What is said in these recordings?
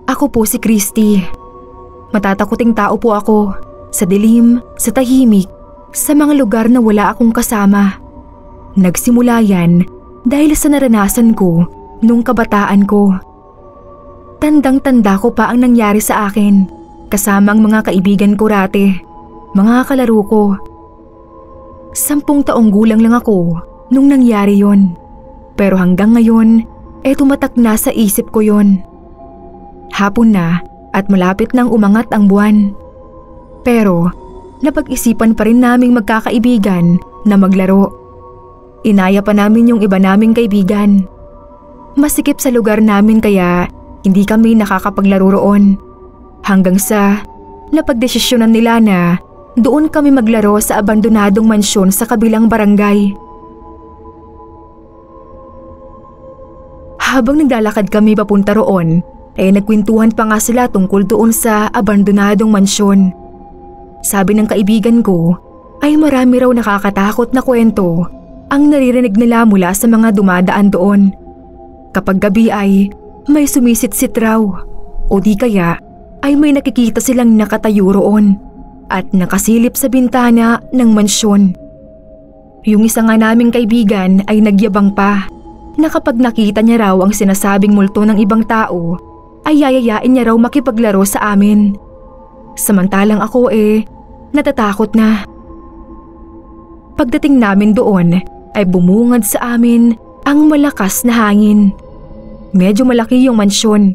Ako po si Christy. Matatakuting tao po ako. Sa dilim, sa tahimik, sa mga lugar na wala akong kasama. Nagsimula yan dahil sa naranasan ko nung kabataan ko. Tandang-tanda ko pa ang nangyari sa akin kasama ang mga kaibigan ko rate, mga kalaro ko. 10 taong gulang lang ako nung nangyari yon. Pero hanggang ngayon, tumatak na sa isip ko yon. Hapon na at malapit nang umangat ang buwan. Pero napag-isipan pa rin naming magkakaibigan na maglaro. Inaya pa namin yung iba naming kaibigan. Masikip sa lugar namin kaya hindi kami nakakapaglaro roon. Hanggang sa napagdesisyonan nila na doon kami maglaro sa abandonadong mansyon sa kabilang barangay. Habang naglalakad kami papunta roon, nagkwentuhan pa nga sila tungkol doon sa abandonadong mansyon. Sabi ng kaibigan ko ay marami raw nakakatakot na kwento ang naririnig nila mula sa mga dumadaan doon. Kapag gabi ay may sumisitsit raw o di kaya ay may nakikita silang nakatayo roon at nakasilip sa bintana ng mansyon. Yung isa nga naming kaibigan ay nagyabang pa na kapag nakita niya raw ang sinasabing multo ng ibang tao ay yayayain niya raw makipaglaro sa amin. Samantalang ako natatakot na. Pagdating namin doon ay bumungad sa amin ang malakas na hangin. Medyo malaki yung mansyon.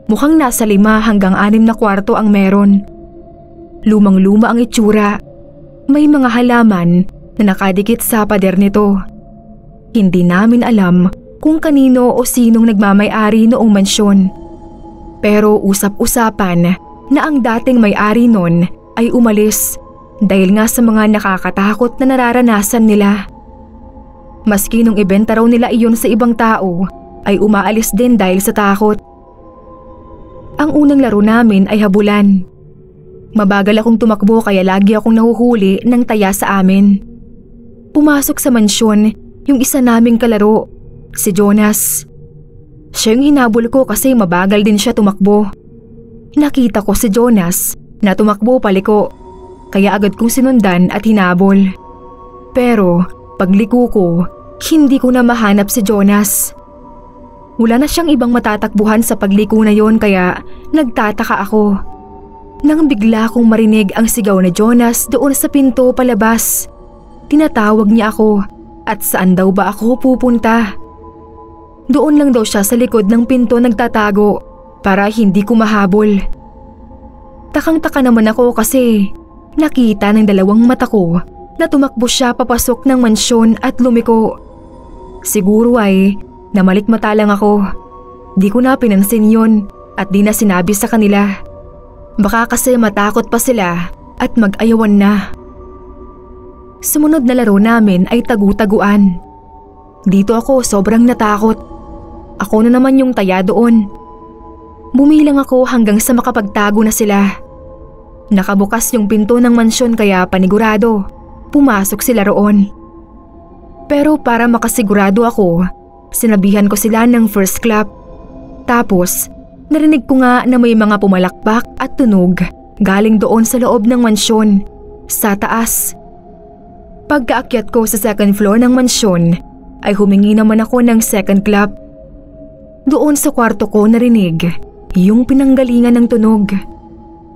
Mukhang nasa 5 hanggang 6 na kwarto ang meron. Lumang-luma ang itsura. May mga halaman na nakadikit sa pader nito. Hindi namin alam kung kanino o sinong nagmamay-ari noong mansyon. Pero usap-usapan na ang dating may-ari nun ay umalis dahil nga sa mga nakakatakot na nararanasan nila. Maski nung ibenta raw nila iyon sa ibang tao ay umaalis din dahil sa takot. Ang unang laro namin ay habulan. Mabagal akong tumakbo kaya lagi akong nahuhuli ng taya sa amin. Pumasok sa mansyon yung isa naming kalaro, si Jonas. Siya yung hinabol ko kasi mabagal din siya tumakbo. Nakita ko si Jonas na tumakbo paliko, kaya agad kong sinundan at hinabol. Pero pagliko ko, hindi ko na mahanap si Jonas. Wala na siyang ibang matatakbuhan sa pagliko na yon kaya nagtataka ako. Nang bigla kong marinig ang sigaw ni Jonas doon sa pinto palabas. Tinatawag niya ako at saan daw ba ako pupunta. Doon lang daw siya sa likod ng pinto nagtatago para hindi ko mahabol. Takang-taka naman ako kasi nakita ng 2 mata ko na tumakbo siya papasok ng mansyon at lumiko. Siguro ay namalikmata lang ako. Di ko na pinansin yon at di na sinabi sa kanila. Baka kasi matakot pa sila at mag-ayawan na. Sumunod na laro namin ay tagu-taguan. Dito ako sobrang natakot. Ako na naman yung taya doon. Bumilang ako hanggang sa makapagtago na sila. Nakabukas yung pinto ng mansyon kaya panigurado pumasok sila roon. Pero para makasigurado ako, sinabihan ko sila ng first clap. Tapos narinig ko nga na may mga pumalakpak at tunog galing doon sa loob ng mansyon, sa taas. Pagkaakyat ko sa second floor ng mansyon ay humingi naman ako ng second clap. Doon sa kwarto ko narinig yung pinanggalingan ng tunog.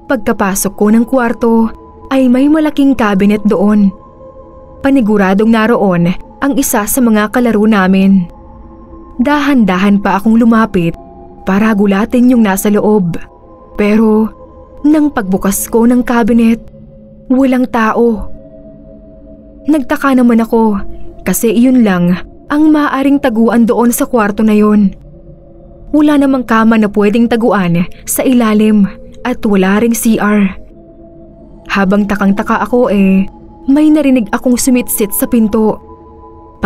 Pagkapasok ko ng kwarto ay may malaking cabinet doon. Paniguradong naroon ang isa sa mga kalaro namin. Dahan-dahan pa akong lumapit para gulatin yung nasa loob. Pero nang pagbukas ko ng cabinet, walang tao. Nagtaka naman ako kasi iyon lang ang maaaring taguan doon sa kwarto na yon. Wala namang kama na pwedeng taguan sa ilalim at wala ring CR. Habang takang-taka ako may narinig akong sumitsit sa pinto.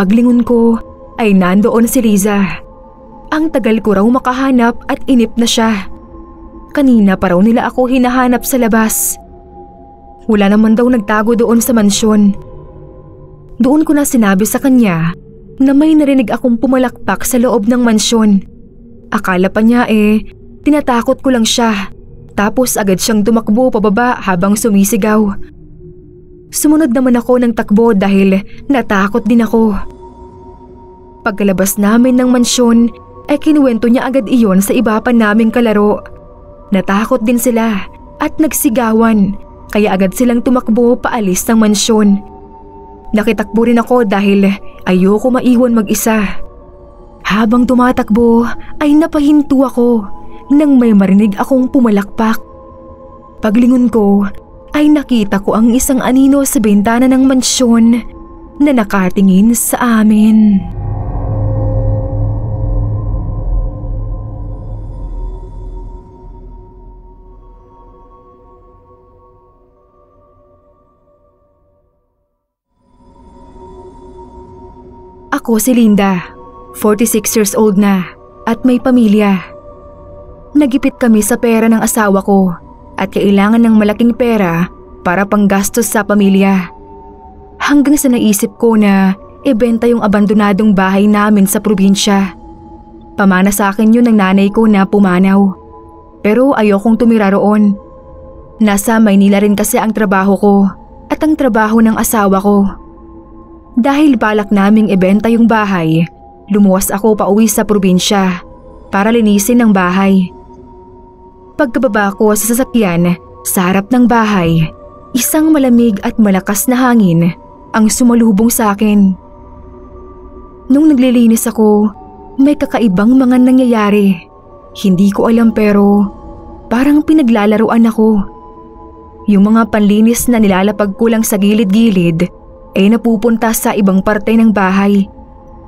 Paglingon ko ay nandoon si Liza. Ang tagal ko raw makahanap at inip na siya. Kanina pa raw nila ako hinahanap sa labas. Wala naman daw nagtago doon sa mansyon. Doon ko na sinabi sa kanya na may narinig akong pumalakpak sa loob ng mansyon. Akala pa niya Tinatakot ko lang siya. Tapos agad siyang tumakbo pababa habang sumisigaw. Sumunod naman ako ng takbo dahil natakot din ako. Pagkalabas namin ng mansyon ay kinuwento niya agad iyon sa iba pa naming kalaro. Natakot din sila at nagsigawan kaya agad silang tumakbo paalis ng mansyon. Nakitakbo rin ako dahil ayoko maiwan mag-isa. Habang tumatakbo ay napahinto ako nang may marinig akong pumalakpak. Paglingon ko ay nakita ko ang isang anino sa bintana ng mansyon na nakatingin sa amin. Ako si Linda, 46 years old na at may pamilya. Nagipit kami sa pera ng asawa ko at kailangan ng malaking pera para panggastos sa pamilya. Hanggang sa naisip ko na ibenta yung abandonadong bahay namin sa probinsya. Pamana sa akin yun ng nanay ko na pumanaw. Pero ayokong tumira roon. Nasa Maynila rin kasi ang trabaho ko at ang trabaho ng asawa ko. Dahil balak naming ibenta yung bahay, lumuwas ako pauwi sa probinsya para linisin ang bahay. Pagkababa ko sa sasakyan, sa harap ng bahay, isang malamig at malakas na hangin ang sumalubong sa akin. Nung naglilinis ako, may kakaibang mga nangyayari. Hindi ko alam pero parang pinaglalaruan ako. Yung mga panlinis na nilalapag ko lang sa gilid-gilid ay napupunta sa ibang parte ng bahay.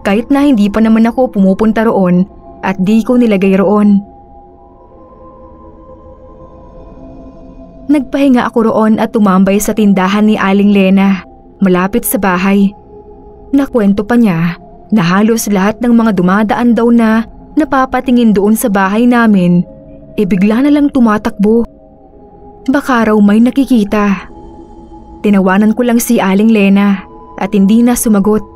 Kahit na hindi pa naman ako pumupunta roon at di ko nilagay roon. Nagpahinga ako roon at tumambay sa tindahan ni Aling Lena, malapit sa bahay. Nakwento pa niya na halos lahat ng mga dumadaan daw na napapatingin doon sa bahay namin, bigla na lang tumatakbo. Baka raw may nakikita. Tinawanan ko lang si Aling Lena at hindi na sumagot.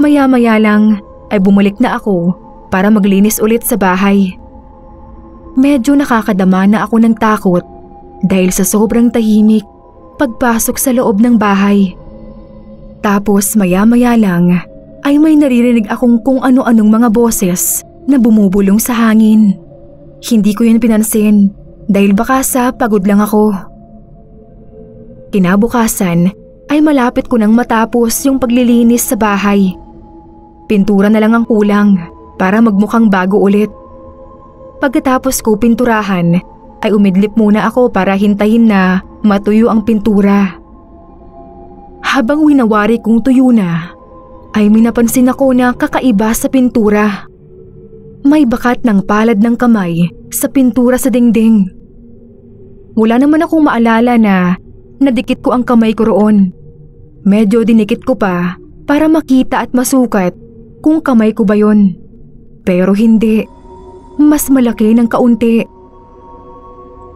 Maya-maya lang ay bumalik na ako para maglinis ulit sa bahay. Medyo nakakadama na ako ng takot dahil sa sobrang tahimik pagpasok sa loob ng bahay. Tapos maya-maya lang ay may naririnig akong kung ano-anong mga boses na bumubulong sa hangin. Hindi ko yun pinansin dahil baka sa pagod lang ako. Kinabukasan ay malapit ko nang matapos yung paglilinis sa bahay. Pintura na lang ang kulang para magmukhang bago ulit. Pagkatapos ko pinturahan ay umidlip muna ako para hintayin na matuyo ang pintura. Habang winawari kong tuyo na, ay may napansin ako na kakaiba sa pintura. May bakat ng palad ng kamay sa pintura sa dingding. Wala naman akong maalala na nadikit ko ang kamay ko roon. Medyo dinikit ko pa para makita at masukat kung kamay ko ba yon. Pero hindi. Mas malaki ng kaunti.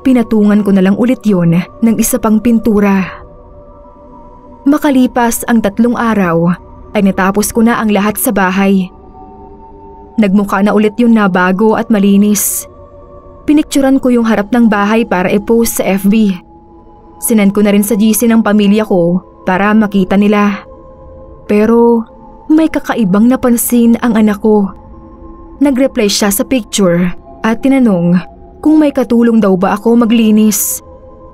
Pinatungan ko na lang ulit yon ng isa pang pintura. Makalipas ang 3 araw ay natapos ko na ang lahat sa bahay. Nagmukha na ulit yun na bago at malinis. Pinikturan ko yung harap ng bahay para i-post sa FB. Sinend ko na rin sa GC ng pamilya ko para makita nila. Pero may kakaibang napansin ang anak ko. Nag-reply siya sa picture at tinanong kung may katulong daw ba ako maglinis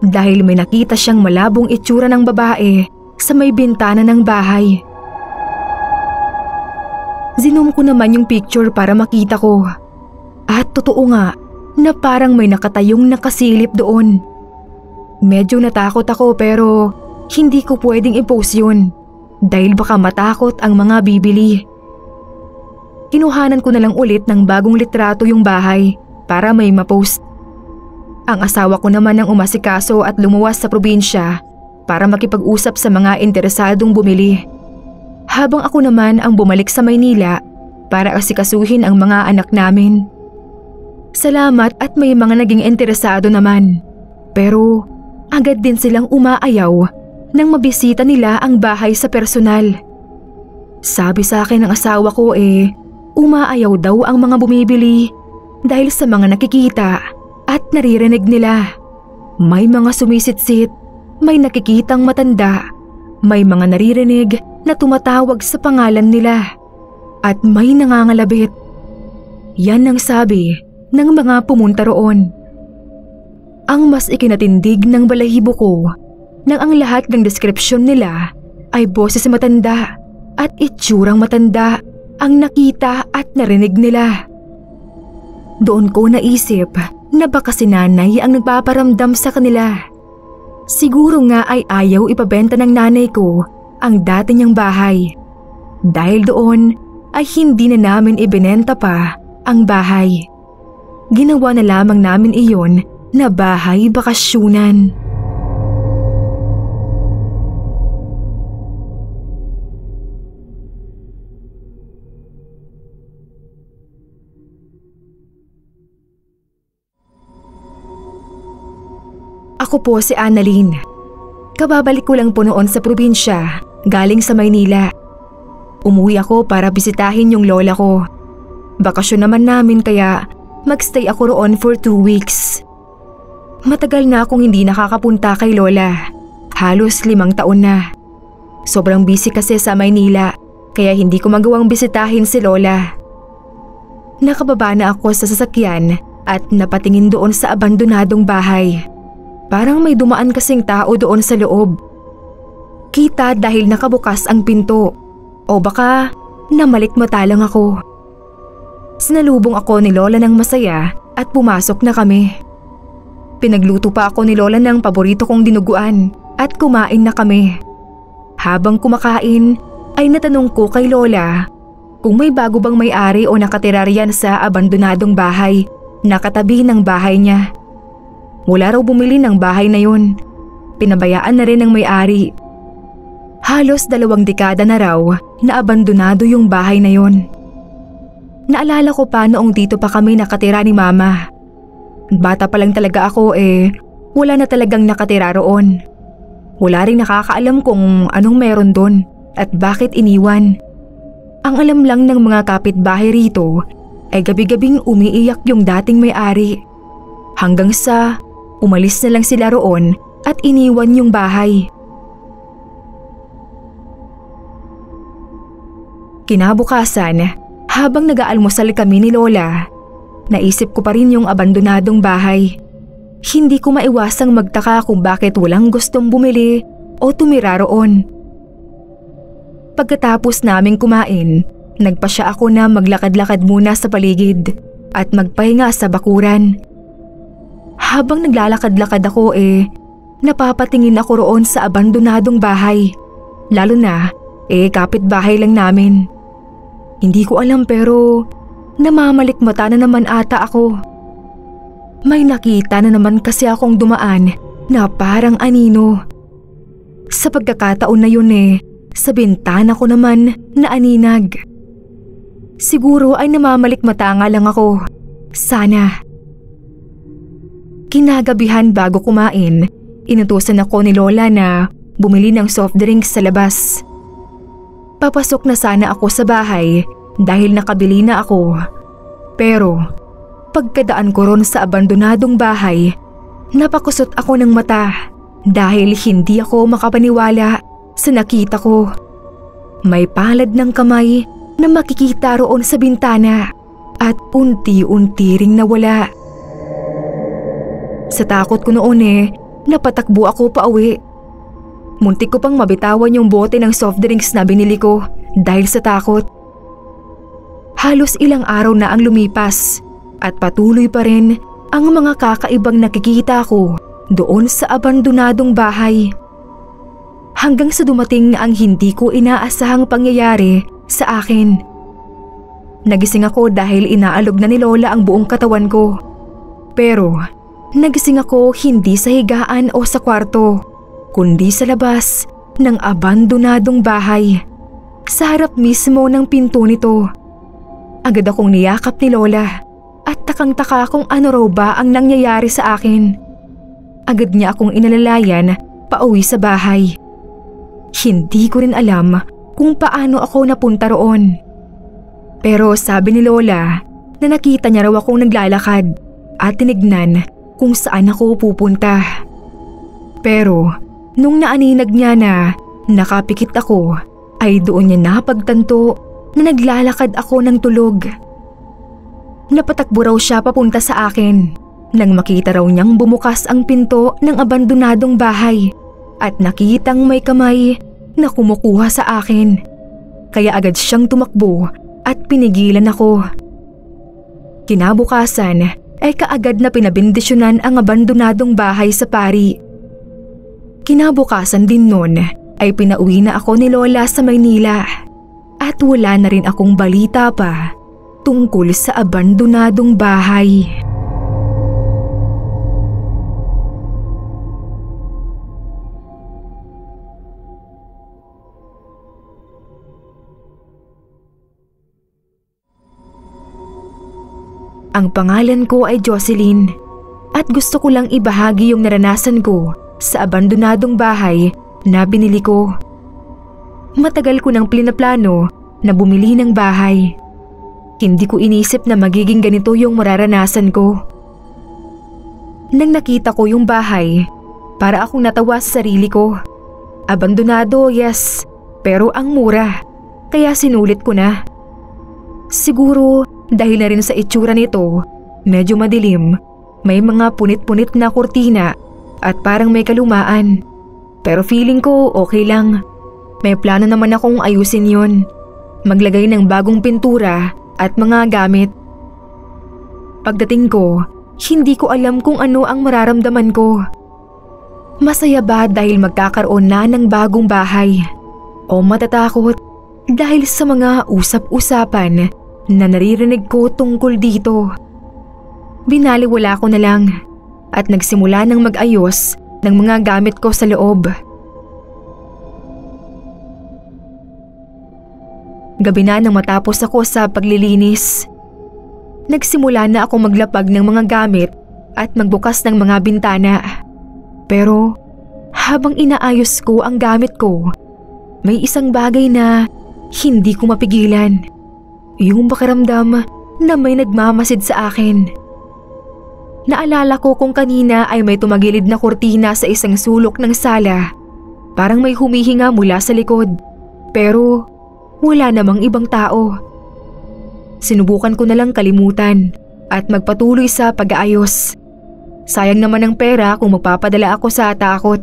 dahil may nakita siyang malabong itsura ng babae sa may bintana ng bahay. Zoom ko naman yung picture para makita ko. At totoo nga na parang may nakatayong nakasilip doon. Medyo natakot ako pero hindi ko pwedeng i-post yun dahil baka matakot ang mga bibili. Kinuhanan ko na lang ulit ng bagong litrato yung bahay para may ma-post. Ang asawa ko naman ang umasikaso at lumuwas sa probinsya para makipag-usap sa mga interesadong bumili. Habang ako naman ang bumalik sa Maynila para asikasuhin ang mga anak namin. Salamat at may mga naging interesado naman. Pero agad din silang umaayaw nang mabisita nila ang bahay sa personal. Sabi sa akin ng asawa ko umaayaw daw ang mga bumibili dahil sa mga nakikita at naririnig nila. May mga sumisitsit, may nakikitang matanda, may mga naririnig na tumatawag sa pangalan nila, at may nangangalabit. Yan ang sabi ng mga pumunta roon. Ang mas ikinatindig ng balahibo ko nang ang lahat ng deskripsyon nila ay boses matanda at itsurang matanda ang nakita at narinig nila. Doon ko naisip na baka si nanay ang nagpaparamdam sa kanila. Siguro nga ay ayaw ipabenta ng nanay ko ang dati niyang bahay. Dahil doon ay hindi na namin ibinenta pa ang bahay. Ginawa na lamang namin iyon na bahay bakasyunan. Ako po si Annalyn. Kababalik ko lang po noon sa probinsya, galing sa Maynila. Umuwi ako para bisitahin yung lola ko. Bakasyon naman namin kaya magstay ako roon for 2 weeks. Matagal na akong hindi nakakapunta kay lola. Halos 5 taon na. Sobrang busy kasi sa Maynila kaya hindi ko magawang bisitahin si lola. Nakababa na ako sa sasakyan at napatingin doon sa abandonadong bahay. Parang may dumaan kasing tao doon sa loob. Kita dahil nakabukas ang pinto o baka namalikmata lang ako. Sinalubong ako ni lola ng masaya at pumasok na kami. Pinagluto pa ako ni lola ng paborito kong dinuguan at kumain na kami. Habang kumakain ay natanong ko kay lola kung may bago bang may-ari o nakatira riyan sa abandonadong bahay na katabi ng bahay niya. Wala raw bumili ng bahay na yun. Pinabayaan na rin ng may-ari. Halos 2 dekada na raw na abandonado yung bahay na yun. Naalala ko pa noong dito pa kami nakatira ni mama. Bata pa lang talaga ako wala na talagang nakatira roon. Wala ring nakakaalam kung anong meron doon at bakit iniwan. Ang alam lang ng mga kapitbahay rito ay gabi-gabing umiiyak yung dating may-ari. Hanggang sa umalis na lang sila roon at iniwan yung bahay. Kinabukasan, habang nag-aalmusal kami ni lola, naisip ko pa rin yung abandonadong bahay. Hindi ko maiwasang magtaka kung bakit walang gustong bumili o tumira roon. Pagkatapos naming kumain, nagpasya ako na maglakad-lakad muna sa paligid at magpahinga sa bakuran. Habang naglalakad-lakad ako napapatingin ako roon sa abandonadong bahay. Lalo na kapitbahay lang namin. Hindi ko alam pero namamalikmata na naman ata ako. May nakita na naman kasi akong dumaan na parang anino. Sa pagkakataon na yun sa bintana ko naman naaninag. Siguro ay namamalikmata nga lang ako. Sana. Kinagabihan bago kumain, inutusan ako ni lola na bumili ng soft drinks sa labas. Papasok na sana ako sa bahay dahil nakabili na ako. Pero pagkadaan ko ron sa abandonadong bahay, napakusot ako ng mata dahil hindi ako makapaniwala sa nakita ko. May palad ng kamay na makikita roon sa bintana at unti-unti ring nawala. Sa takot ko noon napatakbo ako pauwi. Muntik ko pang mabitawan yung bote ng soft drinks na binili ko dahil sa takot. Halos ilang araw na ang lumipas at patuloy pa rin ang mga kakaibang nakikita ko doon sa abandonadong bahay. Hanggang sa dumating na ang hindi ko inaasahang pangyayari sa akin. Nagising ako dahil inaalog na ni lola ang buong katawan ko. Pero nagising ako hindi sa higaan o sa kwarto, kundi sa labas ng abandonadong bahay. Sa harap mismo ng pinto nito. Agad akong niyakap ni lola at takang-taka kung ano raw ba ang nangyayari sa akin. Agad niya akong inalalayan pauwi sa bahay. Hindi ko rin alam kung paano ako napunta roon. Pero sabi ni lola, na nakita niya raw akong naglalakad at tinignan kung saan ako pupunta. Pero nung naaninag niya na nakapikit ako, ay doon niya napagtanto na naglalakad ako ng tulog. Napatakbo raw siya papunta sa akin nang makita raw niyang bumukas ang pinto ng abandonadong bahay at nakitang may kamay na kumukuha sa akin. Kaya agad siyang tumakbo at pinigilan ako. Kinabukasan ay kaagad na pinabindisyonan ang abandonadong bahay sa pari. Kinabukasan din nun ay pinauwi na ako ni Lola sa Maynila at wala na rin akong balita pa tungkol sa abandonadong bahay. Ang pangalan ko ay Jocelyn at gusto ko lang ibahagi yung naranasan ko sa abandonadong bahay na binili ko. Matagal ko nang plano na bumili ng bahay. Hindi ko inisip na magiging ganito yung mararanasan ko. Nang nakita ko yung bahay, para akong natawa sa sarili ko. Abandonado, yes, pero ang mura, kaya sinulit ko na. Siguro dahil na rin sa itsura nito, medyo madilim, may mga punit-punit na kurtina at parang may kalumaan. Pero feeling ko okay lang. May plano naman akong ayusin yon. Maglagay ng bagong pintura at mga gamit. Pagdating ko, hindi ko alam kung ano ang mararamdaman ko. Masaya ba dahil magkakaroon na ng bagong bahay? O matatakot dahil sa mga usap-usapan na naririnig ko tungkol dito? Binaliwala ko na lang at nagsimula ng mag-ayos ng mga gamit ko sa loob. Gabi na nang matapos ako sa paglilinis. Nagsimula na ako maglapag ng mga gamit at magbukas ng mga bintana. Pero habang inaayos ko ang gamit ko, may isang bagay na hindi ko mapigilan. Yung pakiramdam na may nagmamasid sa akin. Naalala ko kung kanina ay may tumagilid na kurtina sa isang sulok ng sala. Parang may humihinga mula sa likod. Pero wala namang ibang tao. Sinubukan ko na lang kalimutan at magpatuloy sa pag-aayos. Sayang naman ang pera kung magpapadala ako sa takot.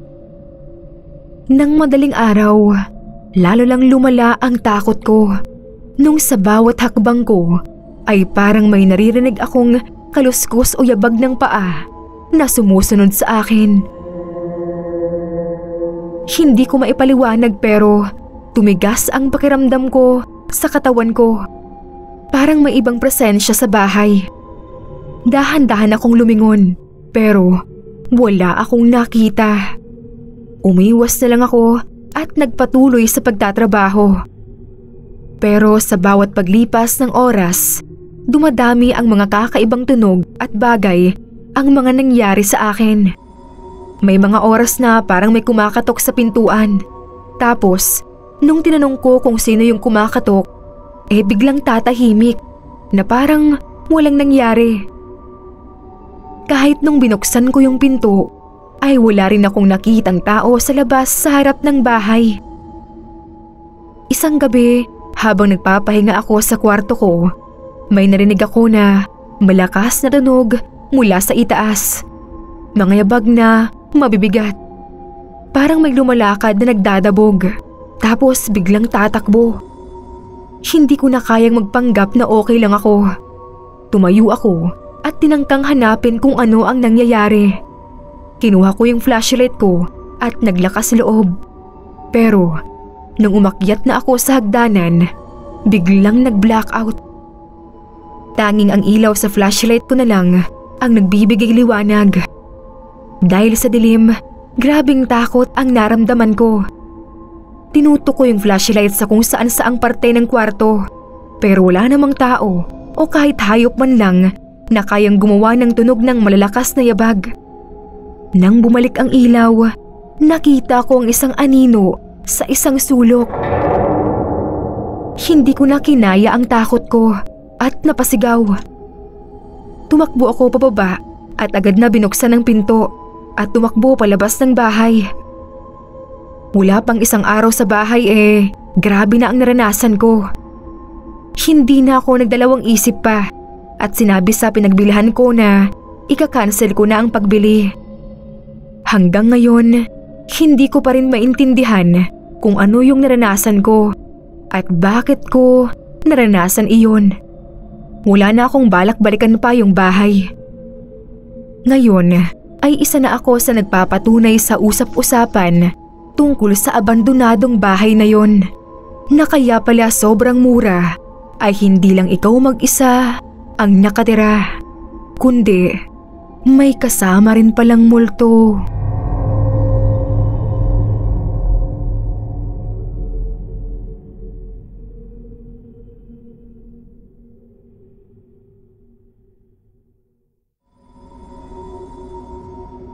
Nang madaling araw, lalo lang lumala ang takot ko. Nung sa bawat hakbang ko ay parang may naririnig akong kaluskos o yabag ng paa na sumusunod sa akin. Hindi ko maipaliwanag pero tumigas ang pakiramdam ko sa katawan ko. Parang may ibang presensya sa bahay. Dahan-dahan akong lumingon pero wala akong nakita. Umiwas na lang ako at nagpatuloy sa pagtatrabaho. Pero sa bawat paglipas ng oras, dumadami ang mga kakaibang tunog at bagay ang mga nangyari sa akin. May mga oras na parang may kumakatok sa pintuan. Tapos, nung tinanong ko kung sino yung kumakatok, biglang tatahimik na parang walang nangyari. Kahit nung binuksan ko yung pinto, ay wala rin akong nakitang tao sa labas sa harap ng bahay. Isang gabi, habang nagpapahinga ako sa kwarto ko, may narinig ako na malakas na tunog mula sa itaas. Mga yabag na mabibigat. Parang may lumalakad na nagdadabog, tapos biglang tatakbo. Hindi ko na kayang magpanggap na okay lang ako. Tumayo ako at tinangkang hanapin kung ano ang nangyayari. Kinuha ko yung flashlight ko at naglakas loob. Pero nung umakyat na ako sa hagdanan, biglang nag-blackout. Tanging ang ilaw sa flashlight ko na lang ang nagbibigay liwanag. Dahil sa dilim, grabing takot ang naramdaman ko. Tinutok ko yung flashlight sa kung saan-saang parte ng kwarto, pero wala namang tao o kahit hayop man lang na kayang gumawa ng tunog ng malalakas na yabag. Nang bumalik ang ilaw, nakita ko ang isang anino sa isang sulok. Hindi ko na kinaya ang takot ko at napasigaw. Tumakbo ako pababa at agad na binuksan ang pinto at tumakbo palabas ng bahay. Wala pang isang araw sa bahay grabe na ang naranasan ko. Hindi na ako nagdalawang isip pa at sinabi sa pinagbilihan ko na ika-cancel ko na ang pagbili. Hanggang ngayon, hindi ko pa rin maintindihan kung ano yung naranasan ko at bakit ko naranasan iyon. Wala na akong balak-balikan pa yung bahay. Ngayon ay isa na ako sa nagpapatunay sa usap-usapan tungkol sa abandonadong bahay na yon, na kaya pala sobrang mura ay hindi lang ikaw mag-isa ang nakatira, kundi may kasama rin palang multo.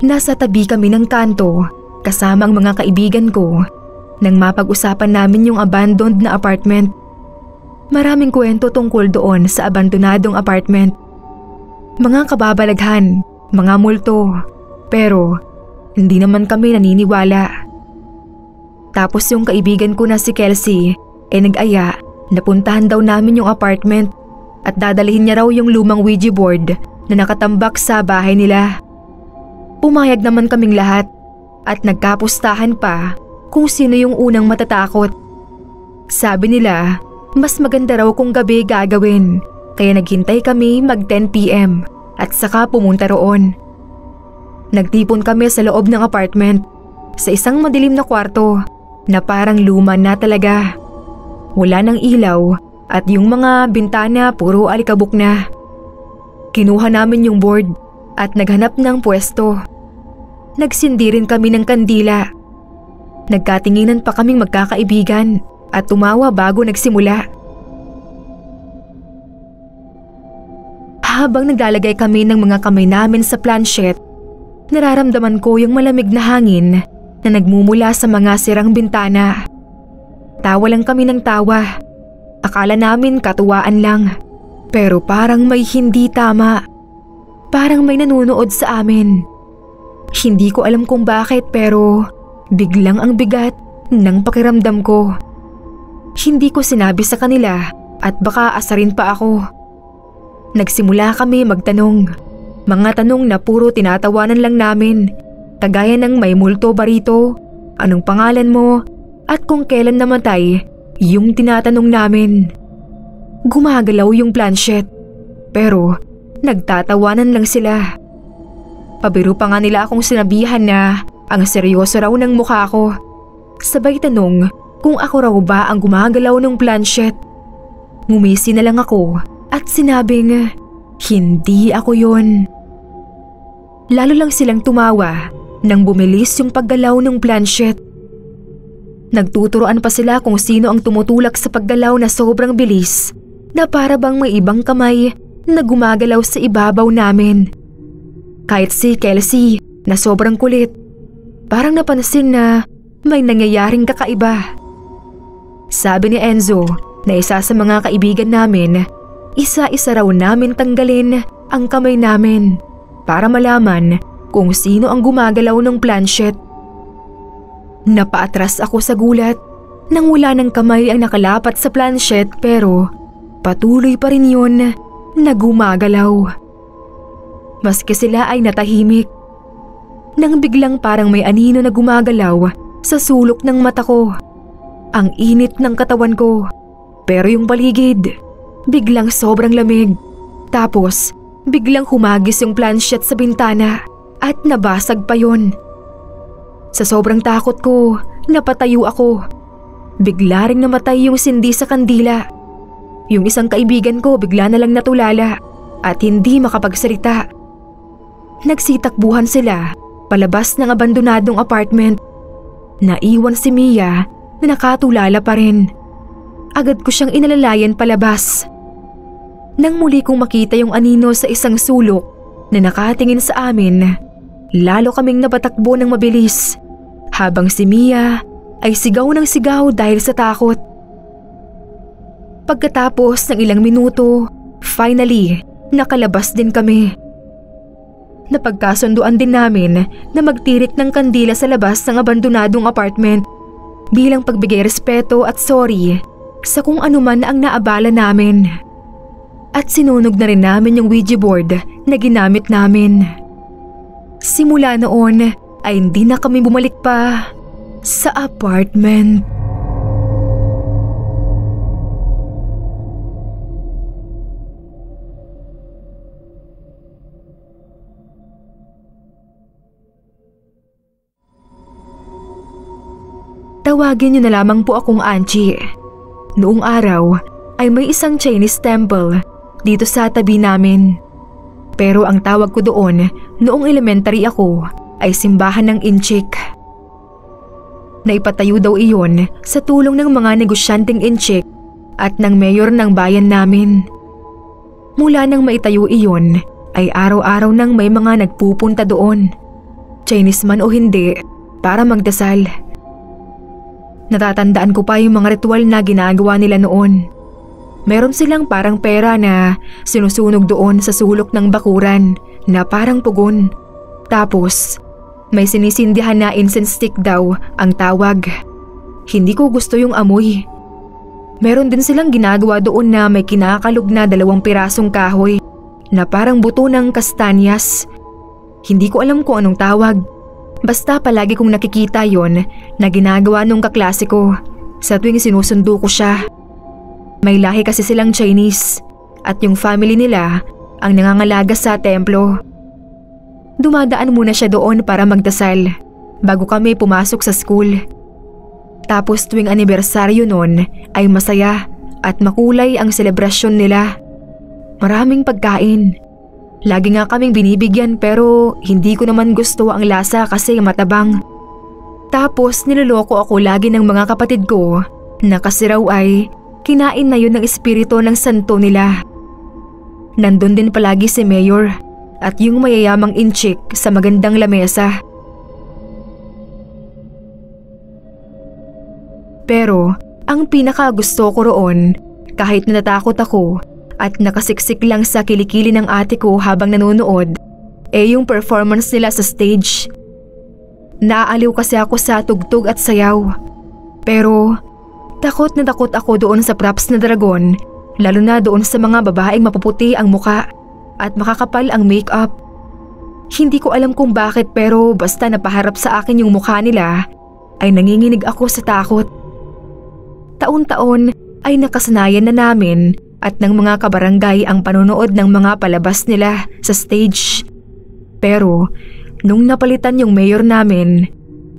Nasa tabi kami ng kanto kasama ang mga kaibigan ko nang mapag-usapan namin yung abandoned na apartment. Maraming kwento tungkol doon sa abandonadong apartment. Mga kababalaghan, mga multo, pero hindi naman kami naniniwala. Tapos yung kaibigan ko na si Kelsey nag-aya na puntahan daw namin yung apartment at dadalhin niya raw yung lumang Ouija board na nakatambak sa bahay nila. Pumayag naman kaming lahat at nagkapustahan pa kung sino yung unang matatakot. Sabi nila, mas maganda raw kung gabi gagawin, kaya naghintay kami mag 10 PM at saka pumunta roon. Nagtipon kami sa loob ng apartment, sa isang madilim na kwarto na parang luma na talaga. Wala nang ilaw at yung mga bintana puro alikabok na. Kinuha namin yung board at naghanap ng pwesto. Nagsindi rin kami ng kandila. Nagkatinginan pa kaming magkakaibigan at tumawa bago nagsimula. Habang naglalagay kami ng mga kamay namin sa planchette, nararamdaman ko yung malamig na hangin na nagmumula sa mga sirang bintana. Tawa lang kami ng tawa. Akala namin katuwaan lang, pero parang may hindi tama. Parang may nanunood sa amin. Hindi ko alam kung bakit pero biglang ang bigat ng pakiramdam ko. Hindi ko sinabi sa kanila at baka asarin pa ako. Nagsimula kami magtanong. Mga tanong na puro tinatawanan lang namin. Kagaya ng may multo ba rito? Anong pangalan mo? At kung kailan namatay yung tinatanong namin. Gumagalaw yung planchette. Pero nagtatawanan lang sila. Pabiro pa nga nila akong sinabihan na ang seryoso raw ng mukha ko. Sabay tanong kung ako raw ba ang gumagalaw ng planchette. Ngumisi na lang ako at sinabing hindi ako yon. Lalo lang silang tumawa nang bumilis yung paggalaw ng planchette. Nagtuturoan pa sila kung sino ang tumutulak sa paggalaw na sobrang bilis na para bang may ibang kamay na gumagalaw sa ibabaw namin. Kahit si Kelsey na sobrang kulit, parang napansin na may nangyayaring kakaiba. Sabi ni Enzo na isa sa mga kaibigan namin, isa-isa raw namin tanggalin ang kamay namin para malaman kung sino ang gumagalaw ng planchette. Napaatras ako sa gulat nang wala ng kamay ang nakalapat sa planchette pero patuloy pa rin yun na gumagalaw. Maski sila ay natahimik. Nang biglang parang may anino na gumagalaw sa sulok ng mata ko. Ang init ng katawan ko. Pero yung paligid, biglang sobrang lamig. Tapos, biglang humagis yung planchette sa bintana at nabasag pa yon. Sa sobrang takot ko, napatayo ako. Bigla ring namatay yung sindi sa kandila. Yung isang kaibigan ko bigla na lang natulala at hindi makapagsalita. Nagsitakbuhan sila palabas ng abandonadong apartment. Naiwan si Mia na nakatulala pa rin. Agad ko siyang inalalayan palabas. Nang muli kong makita yung anino sa isang sulok na nakatingin sa amin, lalo kaming napatakbo ng mabilis habang si Mia ay sigaw ng sigaw dahil sa takot. Pagkatapos ng ilang minuto, finally, nakalabas din kami. Napagkasunduan din namin na magtirik ng kandila sa labas ng abandonadong apartment bilang pagbigay respeto at sorry sa kung anuman ang naabala namin. At sinunog na rin namin yung Ouija board na ginamit namin. Simula noon ay hindi na kami bumalik pa sa apartment. Tawagin niyo na lamang po akong Angie. Noong araw ay may isang Chinese temple dito sa tabi namin. Pero ang tawag ko doon noong elementary ako ay simbahan ng Inchik. Naipatayo daw iyon sa tulong ng mga negosyanteng Inchik at ng mayor ng bayan namin. Mula nang maitayo iyon ay araw-araw nang may mga nagpupunta doon, Chinese man o hindi, para magdasal. Natatandaan ko pa yung mga ritual na ginagawa nila noon. Meron silang parang pera na sinusunog doon sa sulok ng bakuran na parang pugon. Tapos, may sinisindihan na incense stick daw ang tawag. Hindi ko gusto yung amoy. Meron din silang ginagawa doon na may kinakalog na 2 pirasong kahoy na parang buto ng kastanyas. Hindi ko alam kung anong tawag. Basta palagi kong nakikita yon na ginagawa nung kaklase ko sa tuwing sinusundo ko siya. May lahi kasi silang Chinese at yung family nila ang nangangalaga sa templo. Dumadaan muna siya doon para magdasal bago kami pumasok sa school. Tapos tuwing anibersaryo nun ay masaya at makulay ang selebrasyon nila. Maraming pagkain. Lagi nga kaming binibigyan pero hindi ko naman gusto ang lasa kasi matabang. Tapos niloloko ako lagi ng mga kapatid ko na kasi raw ay kinain na yun ng espiritu ng santo nila. Nandun din palagi si Mayor at yung mayayamang Inchik sa magandang lamesa. Pero ang pinakagusto ko roon, kahit natatakot ako at nakasiksik lang sa kilikili ng ate ko habang nanonood, yung performance nila sa stage. Naaaliw kasi ako sa tugtog at sayaw. Pero takot na takot ako doon sa props na dragon, lalo na doon sa mga babaeng mapuputi ang muka at makakapal ang makeup. Hindi ko alam kung bakit pero basta napaharap sa akin yung mukha nila ay nanginginig ako sa takot. Taon-taon ay nakasanayan na namin at ng mga kabarangay ang panonood ng mga palabas nila sa stage. Pero nung napalitan yung mayor namin,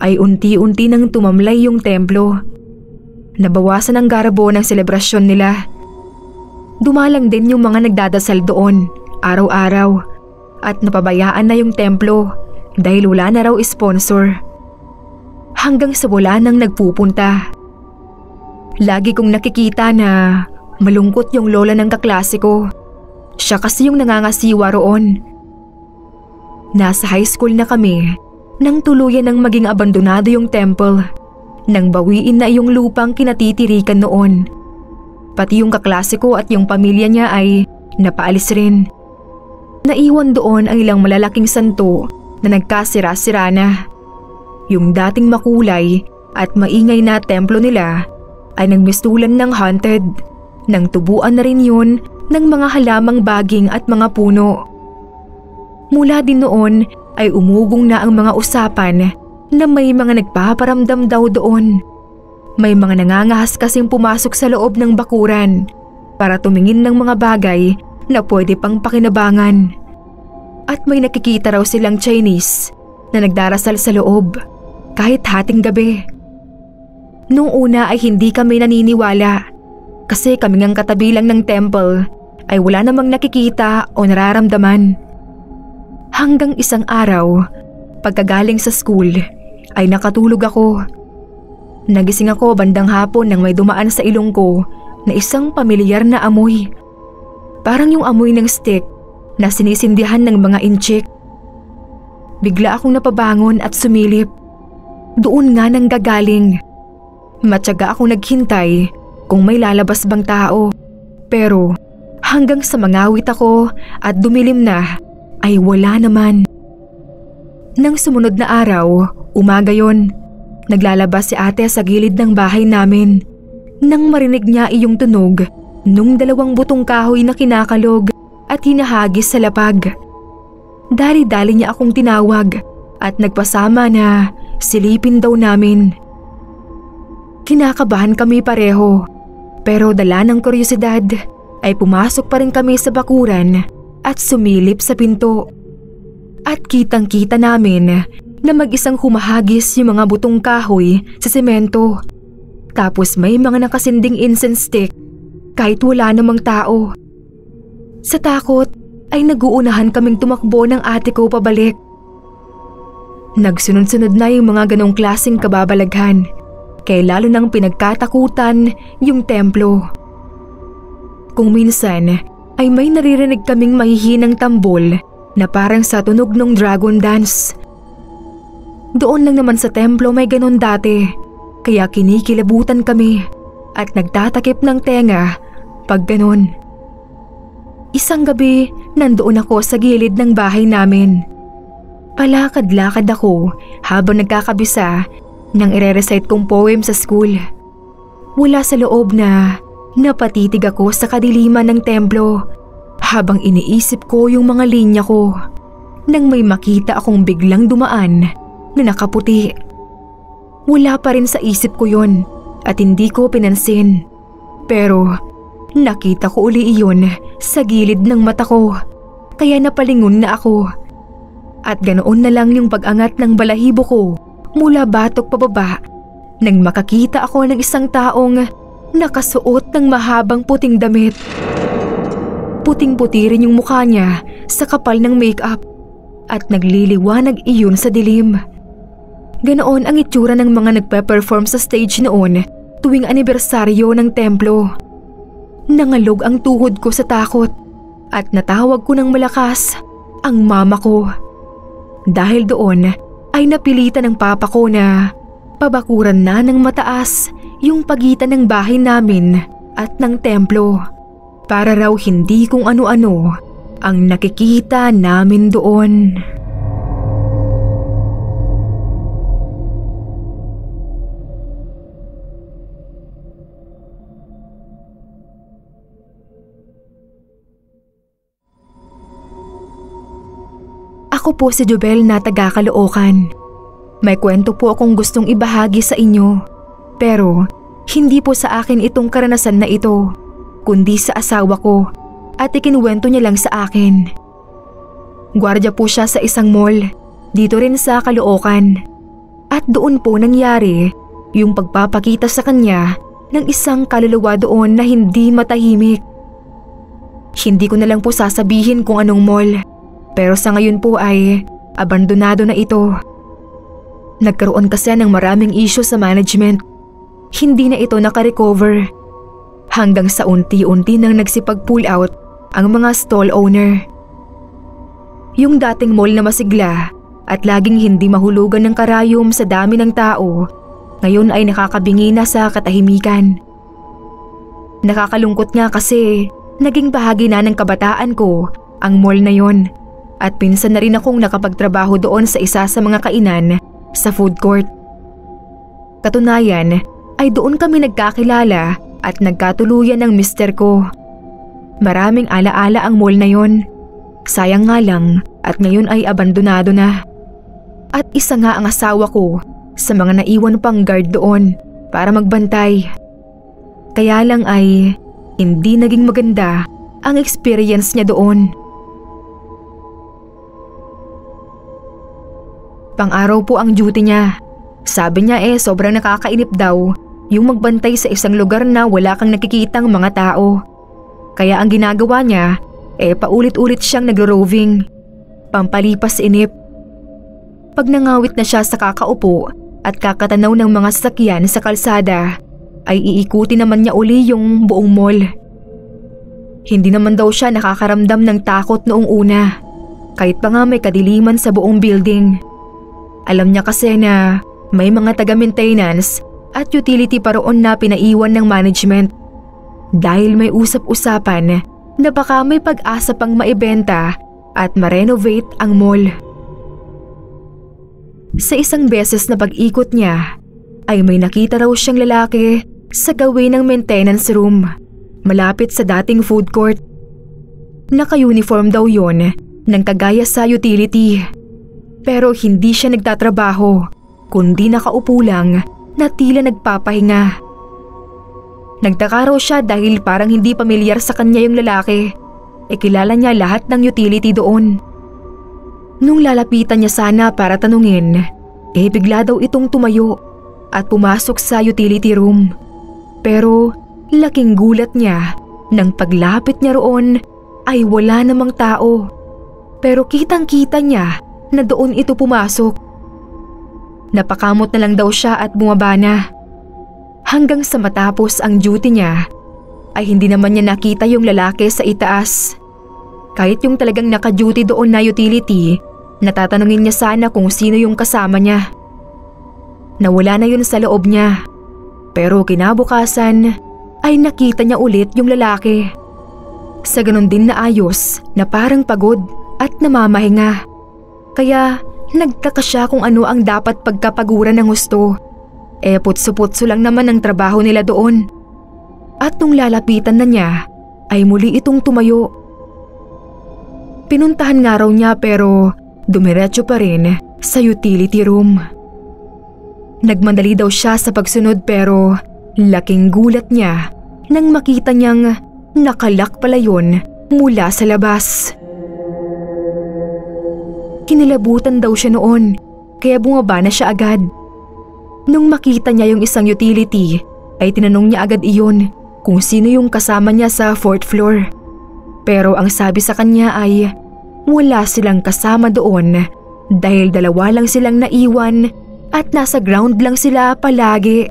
ay unti-unti nang tumamlay yung templo. Nabawasan ang garbo ng selebrasyon nila. Dumalang din yung mga nagdadasal doon, araw-araw, at napabayaan na yung templo dahil wala na raw sponsor. Hanggang sa wala nang nagpupunta. Lagi kong nakikita na malungkot yung lola ng kaklase ko. Siya kasi yung nangangasiwa roon. Nasa high school na kami nang tuluyan ng maging abandonado yung temple. Nang bawiin na yung lupang kinatitirikan noon. Pati yung kaklase ko at yung pamilya niya ay napaalis rin. Naiwan doon ang ilang malalaking santo na nagkasira-sira na. Yung dating makulay at maingay na templo nila ay nagmistulan ng haunted. Nang tubuan na rin yun ng mga halamang baging at mga puno. Mula din noon ay umugong na ang mga usapan na may mga nagpaparamdam daw doon. May mga nangangahas kasing pumasok sa loob ng bakuran para tumingin ng mga bagay na pwede pang pakinabangan. At may nakikita raw silang Chinese na nagdarasal sa loob kahit hating gabi. Noong una ay hindi kami naniniwala kasi kami ngang katabi lang ng temple ay wala namang nakikita o nararamdaman. Hanggang isang araw, pagkagaling sa school, ay nakatulog ako. Nagising ako bandang hapon nang may dumaan sa ilong ko na isang pamilyar na amoy. Parang yung amoy ng stick na sinisindihan ng mga Inchik. Bigla akong napabangon at sumilip. Doon nga nang gagaling. Matyaga akong naghintay kung may lalabas bang tao. Pero hanggang sa mangawit ako at dumilim na ay wala naman. Nang sumunod na araw, umaga yon, naglalabas si ate sa gilid ng bahay namin nang marinig niya iyong tunog nung 2 butong kahoy na kinakalog at hinahagis sa lapag. Dali-dali niya akong tinawag at nagpasama na silipin daw namin. Kinakabahan kami pareho, pero dala ng kuryosidad ay pumasok pa rin kami sa bakuran at sumilip sa pinto. At kitang-kita namin na mag-isang humahagis yung mga butong kahoy sa semento. Tapos may mga nakasinding incense stick kahit wala namang tao. Sa takot ay naguunahan kaming tumakbo ng ate ko pabalik. Nagsunod-sunod na yung mga ganong klaseng kababalaghan, kaya lalo nang pinagkatakutan yung templo. Kung minsan ay may naririnig kaming mahihinang tambol na parang sa tunog ng dragon dance. Doon lang naman sa templo may ganon dati, kaya kinikilabutan kami at nagtatakip ng tenga pag ganon. Isang gabi, nandoon ako sa gilid ng bahay namin. Palakad-lakad ako habang nagkakabisa ng ire-recite kong poem sa school. Mula sa loob na napatitig ako sa kadiliman ng templo habang iniisip ko yung mga linya ko nang may makita akong biglang dumaan na nakaputi. Wala pa rin sa isip ko yon at hindi ko pinansin. Pero nakita ko uli iyon sa gilid ng mata ko, kaya napalingon na ako. At ganoon na lang yung pag-angat ng balahibo ko mula batok pababa nang makakita ako ng isang taong nakasuot ng mahabang puting damit. Puting-puti rin yung mukha niya sa kapal ng makeup at nagliliwanag iyon sa dilim. Ganoon ang itsura ng mga nagpe-perform sa stage noon tuwing anibersaryo ng templo. Nangalog ang tuhod ko sa takot at natawag ko ng malakas ang mama ko. Dahil doon ay napilitan ng papa ko na pabakuran na ng mataas yung pagitan ng bahay namin at ng templo para raw hindi kung ano-ano ang nakikita namin doon. Ako po si Jobel na taga Caloocan. May kwento po akong gustong ibahagi sa inyo. Pero hindi po sa akin itong karanasan na ito, kundi sa asawa ko at ikinuwento niya lang sa akin. Gwardiya po siya sa isang mall, dito rin sa Caloocan. At doon po nangyari yung pagpapakita sa kanya ng isang kaluluwa doon na hindi matahimik. Hindi ko na lang po sasabihin kung anong mall. Pero sa ngayon po ay abandonado na ito. Nagkaroon kasi ng maraming issue sa management. Hindi na ito nakarecover. Hanggang sa unti-unti nang nagsipag-pull out ang mga stall owner. Yung dating mall na masigla at laging hindi mahulugan ng karayom sa dami ng tao, ngayon ay nakakabingi na sa katahimikan. Nakakalungkot nga kasi naging bahagi na ng kabataan ko ang mall na yon. At pinsan na rin akong nakapagtrabaho doon sa isa sa mga kainan sa food court. Katunayan ay doon kami nagkakilala at nagkatuluyan ng mister ko. Maraming alaala ang mall na yon. Sayang nga lang at ngayon ay abandonado na. At isa nga ang asawa ko sa mga naiwan pang guard doon para magbantay. Kaya lang ay hindi naging maganda ang experience niya doon. Pang-araw po ang duty niya. Sabi niya sobrang nakakainip daw yung magbantay sa isang lugar na wala kang nakikitang mga tao. Kaya ang ginagawa niya paulit-ulit siyang nagro-roving. Pampalipas inip. Pag nangawit na siya sa kakaupo at kakatanaw ng mga sasakyan sa kalsada, ay iikuti naman niya uli yung buong mall. Hindi naman daw siya nakakaramdam ng takot noong una, kahit pa nga may kadiliman sa buong building. Alam niya kasi na may mga taga-maintenance at utility pa roon na pinaiwan ng management. Dahil may usap-usapan na baka may pag-asa pang maibenta at ma-renovate ang mall. Sa isang beses na pag-ikot niya, ay may nakita raw siyang lalaki sa gawin ng maintenance room, malapit sa dating food court. Naka-uniform daw yon ng kagaya sa utility, pero hindi siya nagtatrabaho, kundi nakaupo lang na tila nagpapahinga. Nagtaka raw siya dahil parang hindi pamilyar sa kanya yung lalaki. Kilala niya lahat ng utility doon. Nung lalapitan niya sana para tanungin, bigla daw itong tumayo at pumasok sa utility room. Pero laking gulat niya nang paglapit niya roon ay wala namang tao. Pero kitang-kita niya na doon ito pumasok. Napakamot na lang daw siya at bumaba na. Hanggang sa matapos ang duty niya, ay hindi naman niya nakita yung lalaki sa itaas. Kahit yung talagang naka-duty doon na utility, natatanungin niya sana kung sino yung kasama niya. Nawala na yun sa loob niya. Pero kinabukasan ay nakita niya ulit yung lalaki. Sa ganon din na ayos na parang pagod at namamahinga. Kaya nagtaka siya kung ano ang dapat pagkapaguran ng husto. Putso-putso lang naman ang trabaho nila doon. At nung lalapitan na niya, ay muli itong tumayo. Pinuntahan nga raw niya pero dumiretso pa rin sa utility room. Nagmadali daw siya sa pagsunod pero laking gulat niya nang makita niyang nakalak pala yun mula sa labas. Kinilabutan daw siya noon kaya bumaba na siya agad. Nung makita niya yung isang utility ay tinanong niya agad iyon kung sino yung kasama niya sa 4th floor. Pero ang sabi sa kanya ay wala silang kasama doon dahil dalawa lang silang naiwan at nasa ground lang sila palagi.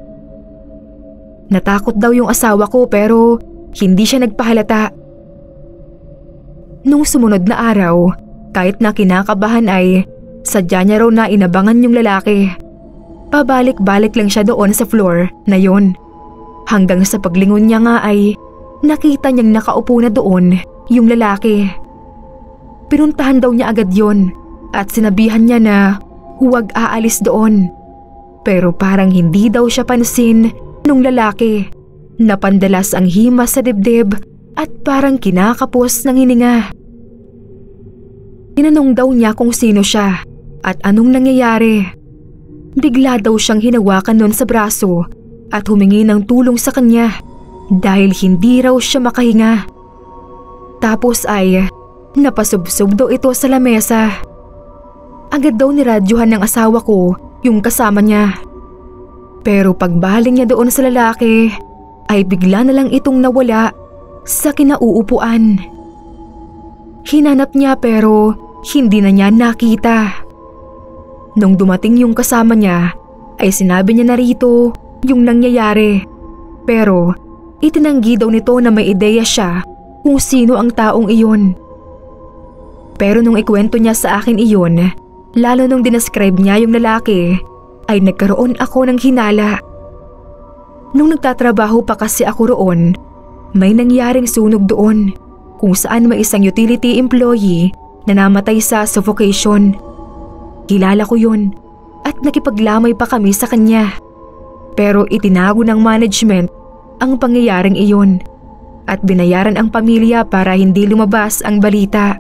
Natakot daw yung asawa ko pero hindi siya nagpahalata. Nung sumunod na araw, kahit na kinakabahan ay sadya niya raw na inabangan yung lalaki. Pabalik-balik lang siya doon sa floor na yon. Hanggang sa paglingon niya nga ay nakita niyang nakaupo na doon yung lalaki. Pinuntahan daw niya agad yon at sinabihan niya na huwag aalis doon. Pero parang hindi daw siya pansin nung lalaki. Napandalas ang himas sa dibdib at parang kinakapos ng hininga. Tinanong daw niya kung sino siya at anong nangyayari. Bigla daw siyang hinawakan nun sa braso at humingi ng tulong sa kanya dahil hindi raw siya makahinga. Tapos ay napasubsob daw ito sa lamesa. Agad daw niradyohan ng asawa ko yung kasama niya. Pero pagbaling niya doon sa lalaki ay bigla na lang itong nawala sa kinauupuan. Hinanap niya pero hindi na niya nakita. Nung dumating yung kasama niya ay sinabi niya na rito yung nangyayari. Pero itinanggi daw nito na may ideya siya kung sino ang taong iyon. Pero nung ikwento niya sa akin iyon, lalo nung dinascribe niya yung lalaki, ay nagkaroon ako ng hinala. Nung nagtatrabaho pa kasi ako roon, may nangyaring sunog doon kung saan may isang utility employee na namatay sa suffocation. Kilala ko yun at nakipaglamay pa kami sa kanya. Pero itinago ng management ang pangyayaring iyon at binayaran ang pamilya para hindi lumabas ang balita.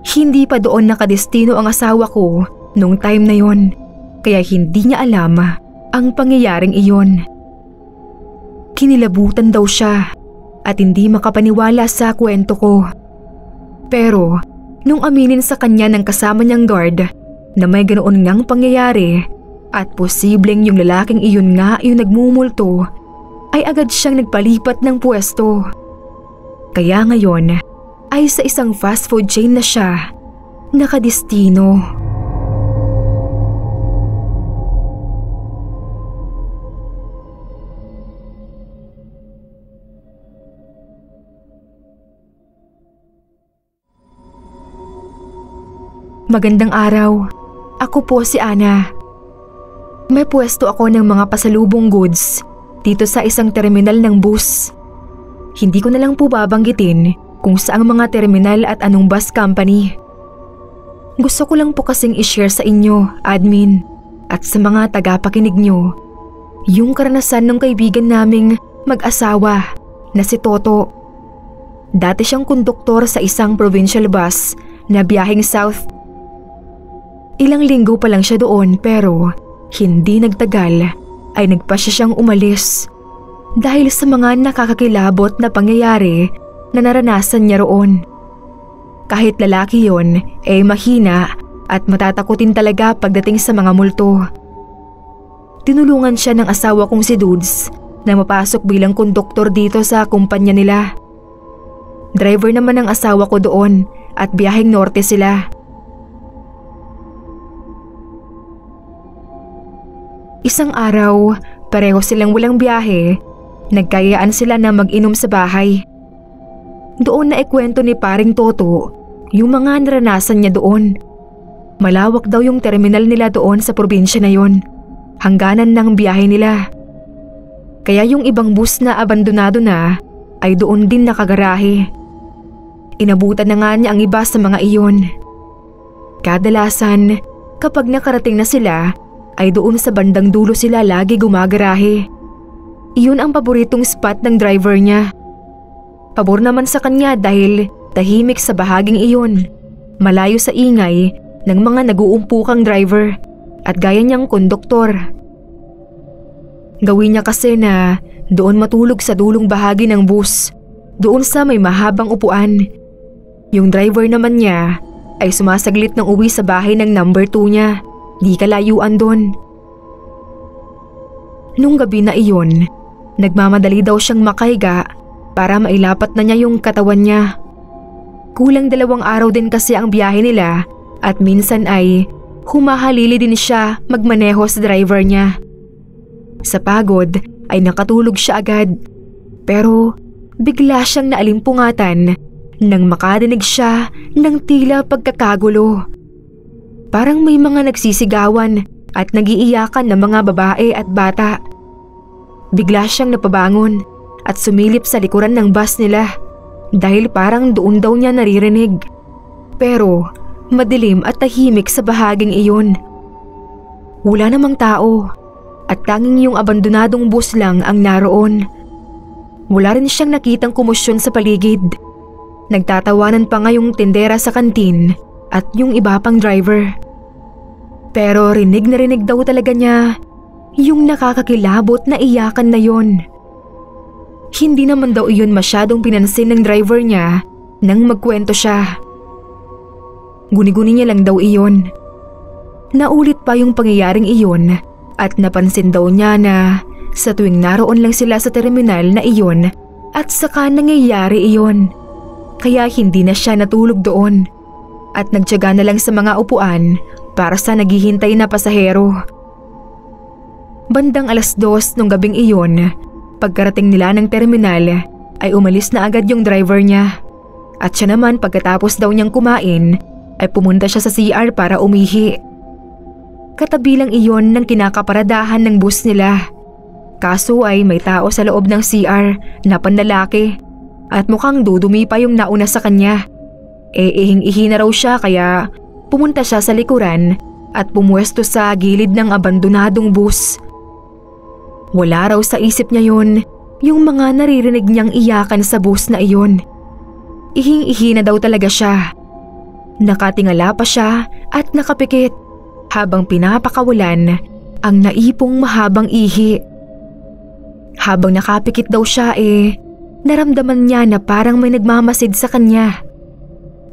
Hindi pa doon nakadestino ang asawa ko nung time na yon, kaya hindi niya alam ang pangyayaring iyon. Kinilabutan daw siya at hindi makapaniwala sa kwento ko. Pero nung aminin sa kanya ng kasama niyang guard na may ganoon ngang pangyayari at posibleng yung lalaking iyon nga yung nagmumulto, ay agad siyang nagpalipat ng pwesto. Kaya ngayon ay sa isang fast food chain na siya nakadestino. Magandang araw. Ako po si Ana. May pwesto ako ng mga pasalubong goods dito sa isang terminal ng bus. Hindi ko na lang po babanggitin kung saang mga terminal at anong bus company. Gusto ko lang po kasing i-share sa inyo, admin, at sa mga tagapakinig nyo, yung karanasan ng kaibigan naming mag-asawa na si Toto. Dati siyang konduktor sa isang provincial bus na biyaheng south. Ilang linggo pa lang siya doon pero hindi nagtagal ay nagpasya siyang umalis dahil sa mga nakakakilabot na pangyayari na naranasan niya roon. Kahit lalaki yon, mahina at matatakutin talaga pagdating sa mga multo. Tinulungan siya ng asawa kong si Dudes na mapasok bilang konduktor dito sa kumpanya nila. Driver naman ang asawa ko doon at biyaheng norte sila. Isang araw, pareho silang walang biyahe, nagkayaan sila na mag-inom sa bahay. Doon na ikwento ni paring Toto yung mga naranasan niya doon. Malawak daw yung terminal nila doon sa probinsya na yon, hangganan ng biyahe nila. Kaya yung ibang bus na abandonado na ay doon din nakagarahe. Inabutan na nga niya ang iba sa mga iyon. Kadalasan, kapag nakarating na sila, ay doon sa bandang dulo sila lagi gumagarahe. Iyon ang paboritong spot ng driver niya. Pabor naman sa kanya dahil tahimik sa bahaging iyon, malayo sa ingay ng mga nag-uumpukang driver at gaya niyang konduktor. Gawin niya kasi na doon matulog sa dulong bahagi ng bus, doon sa may mahabang upuan. Yung driver naman niya ay sumasaglit ng uwi sa bahay ng number 2 niya, di kalayuan doon. Nung gabi na iyon, nagmamadali daw siyang makahiga para mailapat na niya yung katawan niya. Kulang 2 araw din kasi ang biyahe nila at minsan ay humahalili din siya magmaneho sa driver niya. Sa pagod ay nakatulog siya agad, pero bigla siyang naalimpungatan nang makadinig siya ng tila pagkakagulo. Parang may mga nagsisigawan at nagiiyakan na mga babae at bata. Bigla siyang napabangon at sumilip sa likuran ng bus nila dahil parang doon daw niya naririnig. Pero madilim at tahimik sa bahaging iyon. Wala namang tao at tanging yung abandonadong bus lang ang naroon. Wala rin siyang nakitang komosyon sa paligid. Nagtatawanan pa nga yung tindera sa kantin at yung iba pang driver. Pero rinig na rinig daw talaga niya yung nakakakilabot na iyakan na yon. Hindi naman daw iyon masyadong pinansin ng driver niya nang magkwento siya. Guni-guni niya lang daw iyon. Naulit pa yung pangyayaring iyon at napansin daw niya na sa tuwing naroon lang sila sa terminal na iyon at saka nangyayari iyon. Kaya hindi na siya natulog doon at nagtiyaga na lang sa mga upuan para sa naghihintay na pasahero. Bandang 2:00 nung gabing iyon, pagkarating nila ng terminal ay umalis na agad yung driver niya. At siya naman pagkatapos daw niyang kumain ay pumunta siya sa CR para umihi. Katabi lang iyon ng kinakaparadahan ng bus nila. Kaso ay may tao sa loob ng CR na panlalaki at mukhang dudumi pa yung nauna sa kanya. Ihing-ihi na raw siya kaya pumunta siya sa likuran at pumuwesto sa gilid ng abandonadong bus. Wala raw sa isip niya yon yung mga naririnig niyang iyakan sa bus na iyon. Ihing-ihi na daw talaga siya. Nakatingala pa siya at nakapikit habang pinapakawalan ang naipong mahabang ihi. Habang nakapikit daw siya naramdaman niya na parang may nagmamasid sa kanya.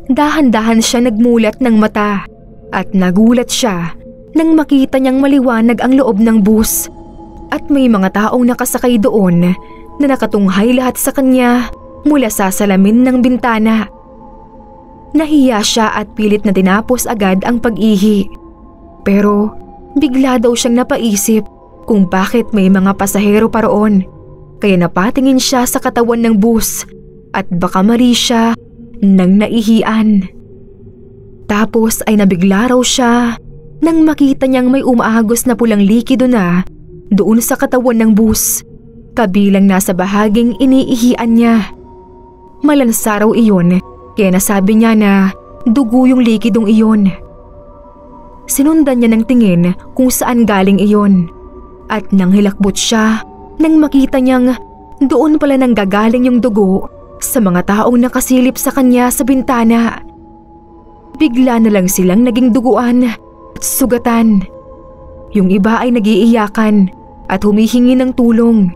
Dahan-dahan siya nagmulat ng mata at nagulat siya nang makita niyang maliwanag ang loob ng bus at may mga taong nakasakay doon na nakatunghay lahat sa kanya mula sa salamin ng bintana. Nahiya siya at pilit na tinapos agad ang pag-ihi. Pero bigla daw siyang napaisip kung bakit may mga pasahero pa roon. Kaya napatingin siya sa katawan ng bus at baka mali siya nang naihian. Tapos ay nabigla raw siya nang makita niyang may umaagos na pulang likido na doon sa katawan ng bus kabilang nasa bahaging iniihian niya. Malansa raw iyon, kaya nasabi niya na dugo yung likidong iyon. Sinundan niya ng tingin kung saan galing iyon. At nang hilakbot siya, nang makita niyang doon pala nang gagaling yung dugo sa mga taong nakasilip sa kanya sa bintana. Bigla na lang silang naging duguan at sugatan. Yung iba ay nagiiyakan at humihingi ng tulong.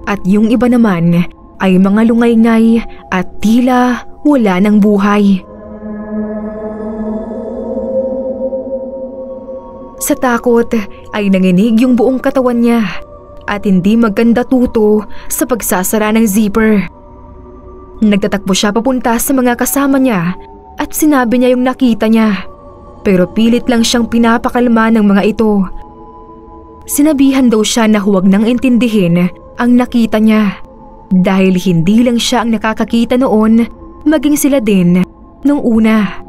At yung iba naman ay mga lungaynay at tila wala ng buhay. Sa takot ay nanginig yung buong katawan niya at hindi maganda tuto sa pagsasara ng zipper. Nagtatakbo siya papunta sa mga kasama niya at sinabi niya yung nakita niya, pero pilit lang siyang pinapakalma ng mga ito. Sinabihan daw siya na huwag nang intindihin ang nakita niya dahil hindi lang siya ang nakakakita noon, maging sila din nung una.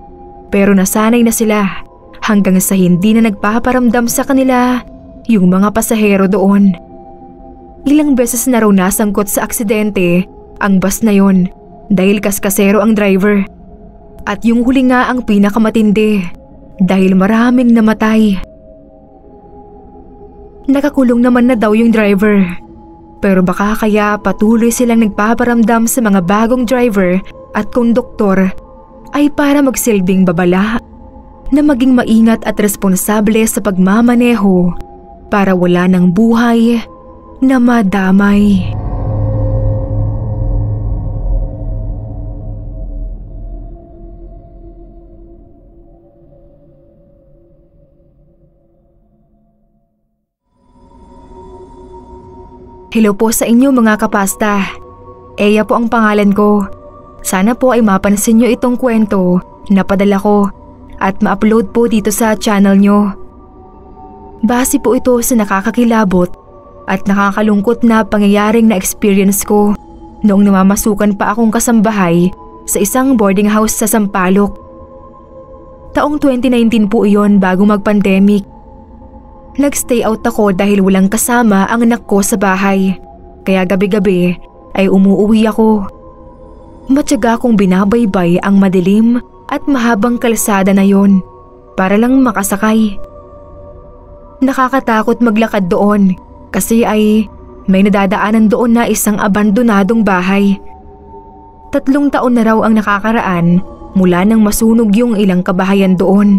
Pero nasanay na sila hanggang sa hindi na nagpaparamdam sa kanila yung mga pasahero doon. Ilang beses na raw nasangkot sa aksidente ang bus na yon dahil kaskasero ang driver. At yung huli nga ang pinakamatindi dahil maraming namatay. Nakakulong naman na daw yung driver. Pero baka kaya patuloy silang nagpaparamdam sa mga bagong driver at konduktor ay para magsilbing babala na maging maingat at responsable sa pagmamaneho para wala ng buhay na madamay. Hello po sa inyo mga kapasta. Eya po ang pangalan ko. Sana po ay mapansin nyo itong kwento na padala ko at ma-upload po dito sa channel nyo. Base po ito sa nakakakilabot at nakakalungkot na pangyayaring na-experience ko noong namamasukan pa akong kasambahay sa isang boarding house sa Sampaloc. Taong 2019 po iyon bago mag-pandemic. Nag-stay out ako dahil walang kasama ang anak ko sa bahay, kaya gabi-gabi ay umuuwi ako. Matyaga kong binabaybay ang madilim at mahabang kalsada na yon para lang makasakay. Nakakatakot maglakad doon kasi ay may nadadaanan doon na isang abandonadong bahay. 3 taon na raw ang nakakaraan mula nang masunog yung ilang kabahayan doon.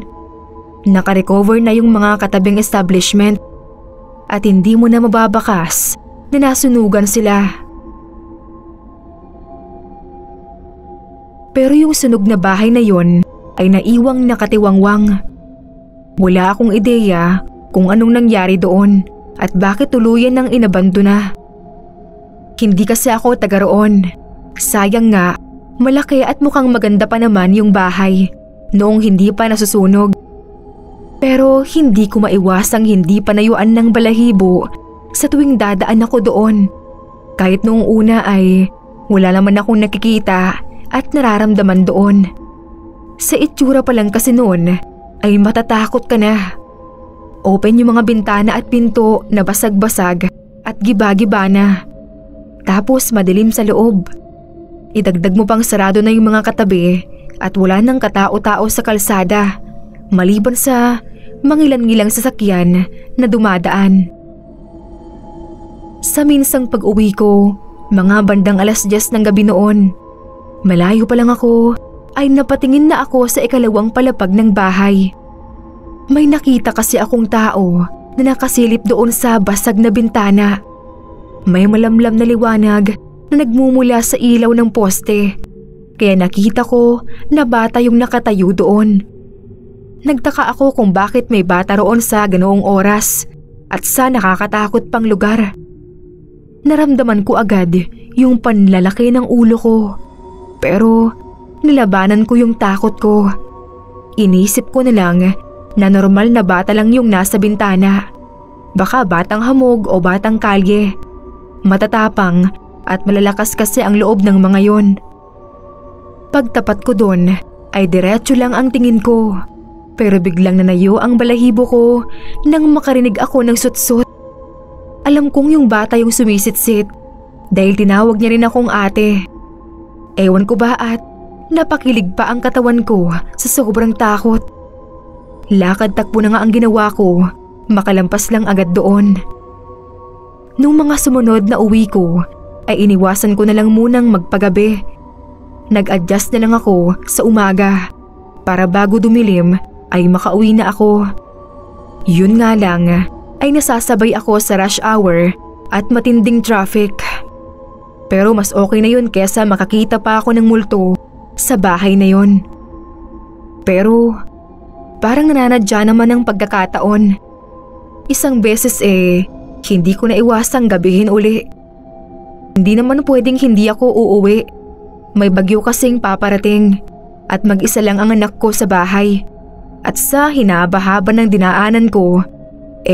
Nakarecover na yung mga katabing establishment at hindi mo na mababakas na nasunugan sila. Pero yung sunog na bahay na yon ay naiwang nakatiwangwang. Wala akong ideya kung anong nangyari doon at bakit tuluyan ng inabandona. Hindi kasi ako taga roon. Sayang nga, malaki at mukhang maganda pa naman yung bahay noong hindi pa nasusunog. Pero hindi ko maiwasang hindi panayuan ng balahibo sa tuwing dadaan ako doon. Kahit noong una ay wala naman akong nakikita at nararamdaman doon. Sa itsura pa lang kasi noon ay matatakot ka na. Open yung mga bintana at pinto na basag-basag at giba-giba na. Tapos madilim sa loob. Idagdag mo pang sarado na yung mga katabi at wala nang katao-tao sa kalsada maliban sa mangilan-ngilang sasakyan na dumadaan. Sa minsang pag-uwi ko, mga bandang 10:00 ng gabi noon, malayo pa lang ako ay napatingin na ako sa ikalawang palapag ng bahay. May nakita kasi akong tao na nakasilip doon sa basag na bintana. May malamlam na liwanag na nagmumula sa ilaw ng poste, kaya nakita ko na bata yung nakatayo doon. Nagtaka ako kung bakit may bata roon sa ganoong oras at sa nakakatakot pang lugar. Naramdaman ko agad yung panlalaki ng ulo ko, pero nilabanan ko yung takot ko. Inisip ko na lang na normal na bata lang yung nasa bintana. Baka batang hamog o batang kalye. Matatapang at malalakas kasi ang loob ng mga yon. Pagtapat ko doon ay diretso lang ang tingin ko. Pero biglang nanayo ang balahibo ko nang makarinig ako ng sutsut. Alam kong yung bata yung sumisitsit dahil tinawag niya rin akong ate. Ewan ko ba at napakilig pa ang katawan ko sa sobrang takot. Lakad takbo na nga ang ginawa ko, makalampas lang agad doon. Nung mga sumunod na uwi ko, ay iniwasan ko na lang munang magpagabi. Nag-adjust na lang ako sa umaga para bago dumilim ay makauwi na ako. Yun nga lang ay nasasabay ako sa rush hour at matinding traffic. Pero mas okay na yun kesa makakita pa ako ng multo sa bahay na yun. Pero parang nananadya naman ang pagkakataon. Isang beses hindi ko na iwasang gabihin uli. Hindi naman pwedeng hindi ako uuwi. May bagyo kasing paparating at mag-isa lang ang anak ko sa bahay. At sa hinaba-haba ng dinaanan ko,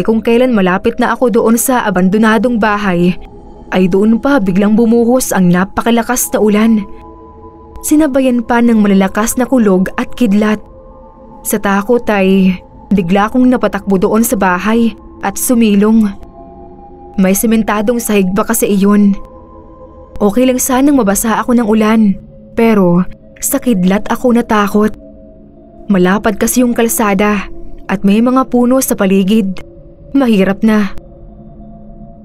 kung kailan malapit na ako doon sa abandonadong bahay, ay doon pa biglang bumuhos ang napakalakas na ulan. Sinabayan pa ng malalakas na kulog at kidlat. Sa takot ay bigla akong napatakbo doon sa bahay at sumilong. May sementadong sahig ba kasi iyon? Okay lang sanang mabasa ako ng ulan, pero sa kidlat ako natakot. Malapad kasi yung kalsada at may mga puno sa paligid. Mahirap na.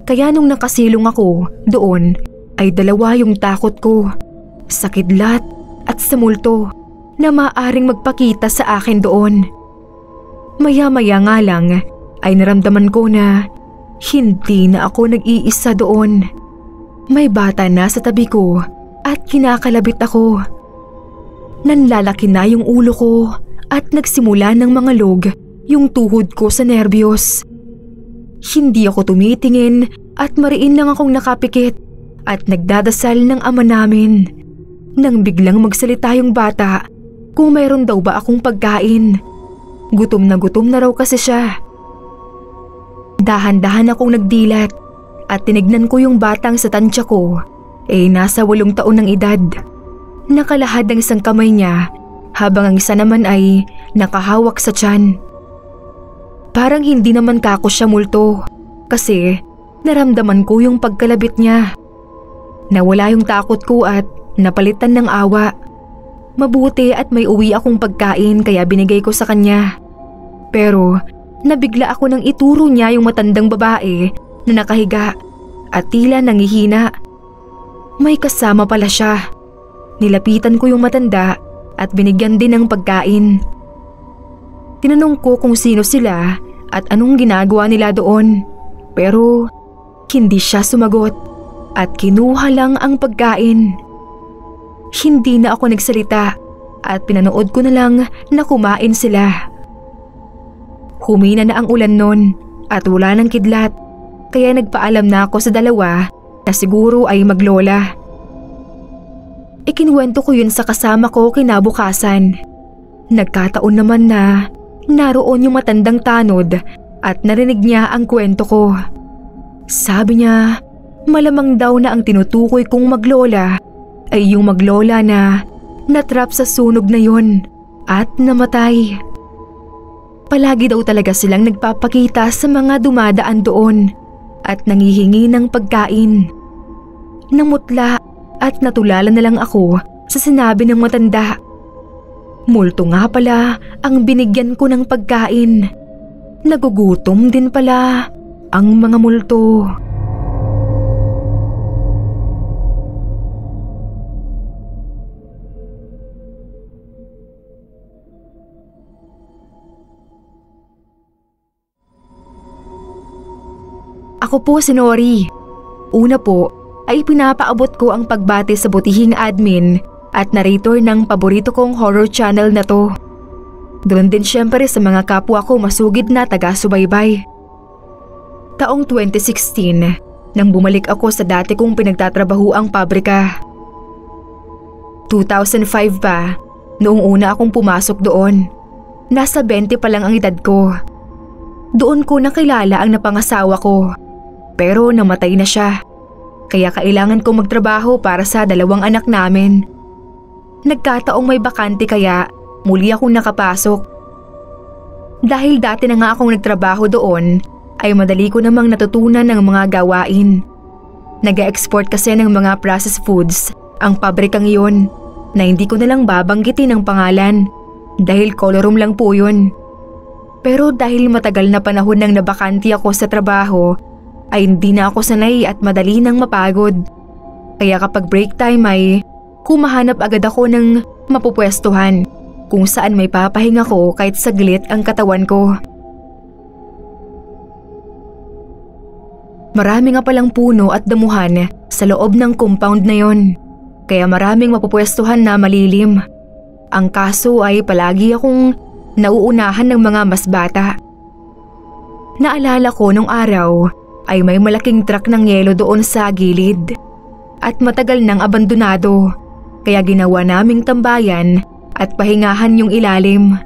Kaya nung nakasilong ako doon ay dalawa yung takot ko. Sa kidlat at sa multo na maaaring magpakita sa akin doon. Maya-maya nga lang ay naramdaman ko na hindi na ako nag-iisa doon. May bata na sa tabi ko at kinakalabit ako. Nanlalaki na yung ulo ko at nagsimula ng mangalog yung tuhod ko sa nerbiyos. Hindi ako tumitingin at mariin lang akong nakapikit at nagdadasal ng ama namin. Nang biglang magsalita yung bata kung mayroon daw ba akong pagkain. Gutom na raw kasi siya. Dahan-dahan akong nagdilat at tinignan ko yung batang sa tansya ko. Nasa 8 taon ng edad. Nakalahad ang isang kamay niya habang ang isa naman ay nakahawak sa tiyan. Parang hindi naman kako siya multo kasi naramdaman ko yung pagkalabit niya. Nawala yung takot ko at napalitan ng awa. Mabuti at may uwi akong pagkain kaya binigay ko sa kanya. Pero nabigla ako nang ituro niya yung matandang babae na nakahiga at tila nangihina. May kasama pala siya. Nilapitan ko yung matanda at binigyan din ng pagkain. Tinanong ko kung sino sila at anong ginagawa nila doon. Pero hindi siya sumagot at kinuha lang ang pagkain. Hindi na ako nagsalita at pinanood ko na lang na kumain sila. Humina na ang ulan nun at wala ng kidlat kaya nagpaalam na ako sa dalawa na siguro ay maglola. Ikinuwento ko yun sa kasama ko kinabukasan. Nagkataon naman na naroon yung matandang tanod at narinig niya ang kwento ko. Sabi niya, malamang daw na ang tinutukoy kong maglola ay yung maglola na natrap sa sunog na yon at namatay. Palagi daw talaga silang nagpapakita sa mga dumadaan doon at nangihingi ng pagkain. Namutla at natulala na lang ako sa sinabi ng matanda. Multo nga pala ang binigyan ko ng pagkain. Nagugutom din pala ang mga multo. Ako po si Nori. Una po ay pinapaabot ko ang pagbati sa butihing admin at narrator ng paborito kong horror channel na to. Doon din syempre sa mga kapwa ko masugid na taga-subaybay. Taong 2016 nang bumalik ako sa dati kong pinagtatrabahuang pabrika. 2005 pa, noong una akong pumasok doon. Nasa 20 pa lang ang edad ko. Doon ko nakilala ang napangasawa ko. Pero namatay na siya. Kaya kailangan ko magtrabaho para sa 2 anak namin. Nagkataong may bakante kaya muli akong nakapasok. Dahil dati na nga akong nagtrabaho doon, ay madali ko namang natutunan ng mga gawain. Nag-export kasi ng mga processed foods ang pabrikang iyon na hindi ko nalang babanggitin ang pangalan dahil colorum lang po yun. Pero dahil matagal na panahon nang nabakanti ako sa trabaho ay hindi na ako sanay at madali nang mapagod. Kaya kapag break time ay kumahanap agad ako ng mapupwestuhan kung saan may papahinga ko kahit saglit ang katawan ko. Marami nga palang puno at damuhan sa loob ng compound na yon, kaya maraming mapupwestuhan na malilim. Ang kaso ay palagi akong nauunahan ng mga mas bata. Naalala ko nung araw ay may malaking truck ng yelo doon sa gilid at matagal nang abandonado, kaya ginawa naming tambayan at pahingahan yung ilalim.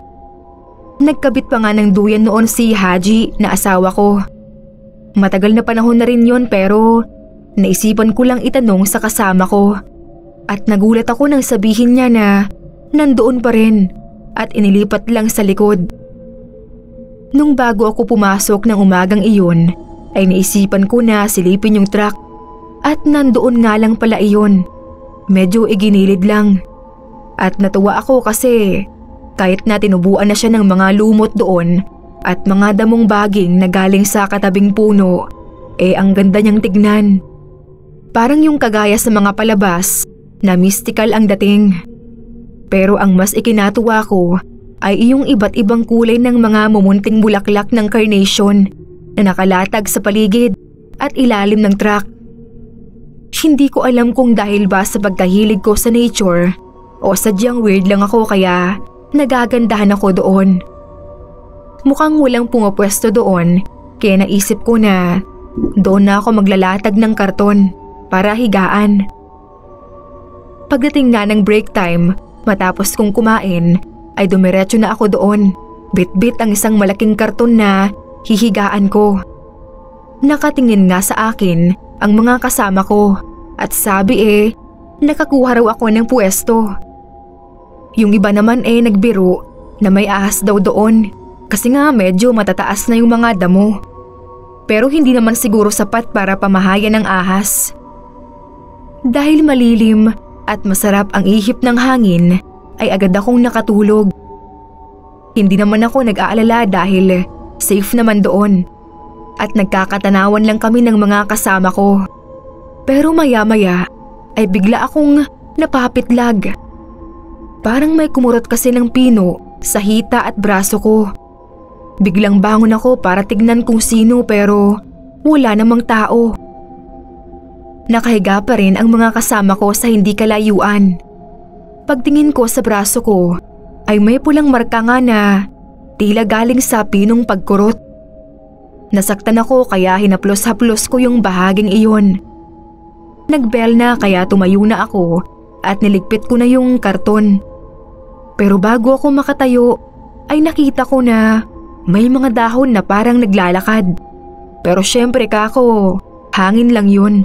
Nagkabit pa nga ng duyan noon si Haji na asawa ko. Matagal na panahon na rin yon pero naisipan ko lang itanong sa kasama ko at nagulat ako nang sabihin niya na nandoon pa rin at inilipat lang sa likod. Nung bago ako pumasok ng umagang iyon ay naisipan ko na silipin yung truck at nandoon nga lang pala iyon. Medyo iginilid lang at natuwa ako kasi kahit na tinubuan na siya ng mga lumot doon at mga damong baging na galing sa katabing puno, ang ganda niyang tignan. Parang yung kagaya sa mga palabas na mystical ang dating. Pero ang mas ikinatuwa ko ay iyong iba't ibang kulay ng mga mumunting bulaklak ng carnation na nakalatag sa paligid at ilalim ng truck. Hindi ko alam kung dahil ba sa pagkahilig ko sa nature o sadyang weird lang ako kaya nagagandahan ako doon. Mukhang walang pumapwesto doon kaya naisip ko na doon na ako maglalatag ng karton para higaan. Pagdating nga ng break time, matapos kong kumain ay dumiretso na ako doon. Bit-bit ang isang malaking karton na hihigaan ko. Nakatingin nga sa akin ang mga kasama ko at sabi nakakuha raw ako ng pwesto. Yung iba naman nagbiro na may ahas daw doon kasi nga medyo matataas na yung mga damo. Pero hindi naman siguro sapat para pamahayan ng ahas. Dahil malilim at masarap ang ihip ng hangin ay agad akong nakatulog. Hindi naman ako nag-aalala dahil safe naman doon at nagkakatanawan lang kami ng mga kasama ko. Pero maya-maya ay bigla akong napapitlag. Parang may kumurot kasi ng pino sa hita at braso ko. Biglang bangon ako para tignan kung sino pero wala namang tao. Nakahiga pa rin ang mga kasama ko sa hindi kalayuan. Pagtingin ko sa braso ko ay may pulang marka nga na tila galing sa pinong pagkurot. Nasaktan ako kaya hinaplos-haplos ko yung bahaging iyon. Nagbell na kaya tumayo na ako at niligpit ko na yung karton. Pero bago ako makatayo ay nakita ko na may mga dahon na parang naglalakad. Pero syempre kako, hangin lang yun.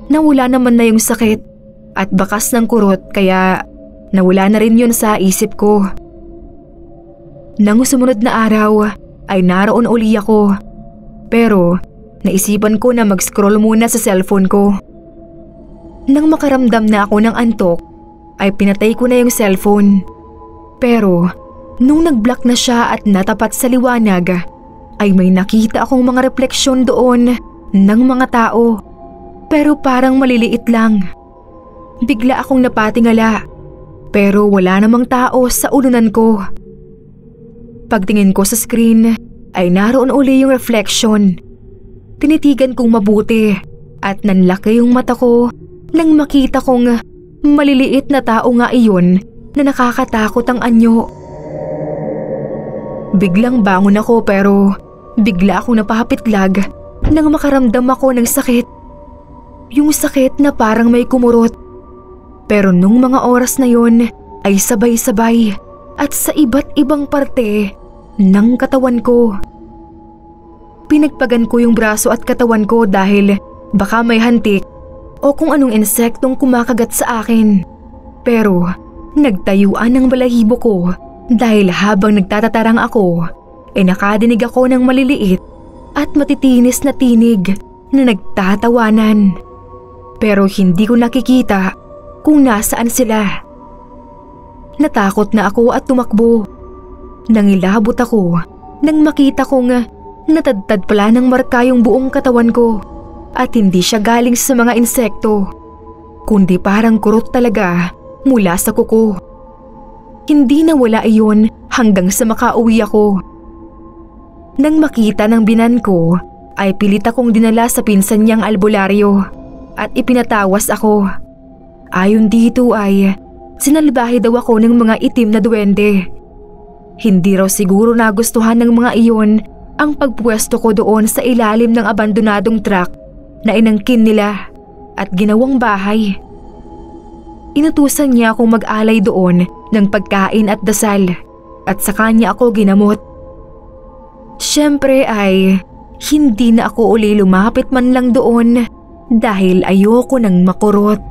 Nawala naman na yung sakit at bakas ng kurot kaya nawala na rin yun sa isip ko. Nang sumunod na araw ay naroon uli ako. Pero naisipan ko na mag-scroll muna sa cellphone ko. Nang makaramdam na ako ng antok ay pinatay ko na yung cellphone. Pero nung nag-block na siya at natapat sa liwanag ay may nakita akong mga refleksyon doon ng mga tao. Pero parang maliliit lang. Bigla akong napatingala pero wala namang tao sa ulunan ko. Pagtingin ko sa screen ay naroon uli yung reflection. Tinitigan kong mabuti at nanlaki yung mata ko nang makita kong maliliit na tao nga iyon na nakakatakot ang anyo. Biglang bangon ako pero bigla akong napapitlag nang makaramdam ako ng sakit. Yung sakit na parang may kumurot. Pero nung mga oras na yon ay sabay-sabay at sa iba't ibang parte ng katawan ko. Pinagpagan ko yung braso at katawan ko dahil baka may hantik o kung anong insektong kumakagat sa akin. Pero nagtayuan ng balahibo ko dahil habang nagtatatarang ako, nakadinig ako ng maliliit at matitinis na tinig na nagtatawanan. Pero hindi ko nakikita kung nasaan sila. Natakot na ako at tumakbo. Nangilabot ako nang makita kong natadtad pala ng marka yung buong katawan ko at hindi siya galing sa mga insekto, kundi parang kurot talaga mula sa kuko. Hindi nawala iyon hanggang sa makauwi ako. Nang makita ng binan ko, ay pilit akong dinala sa pinsan niyang albularyo at ipinatawas ako. Ayon dito ay sinalbahe daw ako ng mga itim na duwende. Hindi raw siguro nagustuhan ng mga iyon ang pagpwesto ko doon sa ilalim ng abandonadong truck na inangkin nila at ginawang bahay. Inutusan niya akong mag-alay doon ng pagkain at dasal at sa kanya ako ginamot. Siyempre ay hindi na ako uli lumapit man lang doon dahil ayoko nang makurot.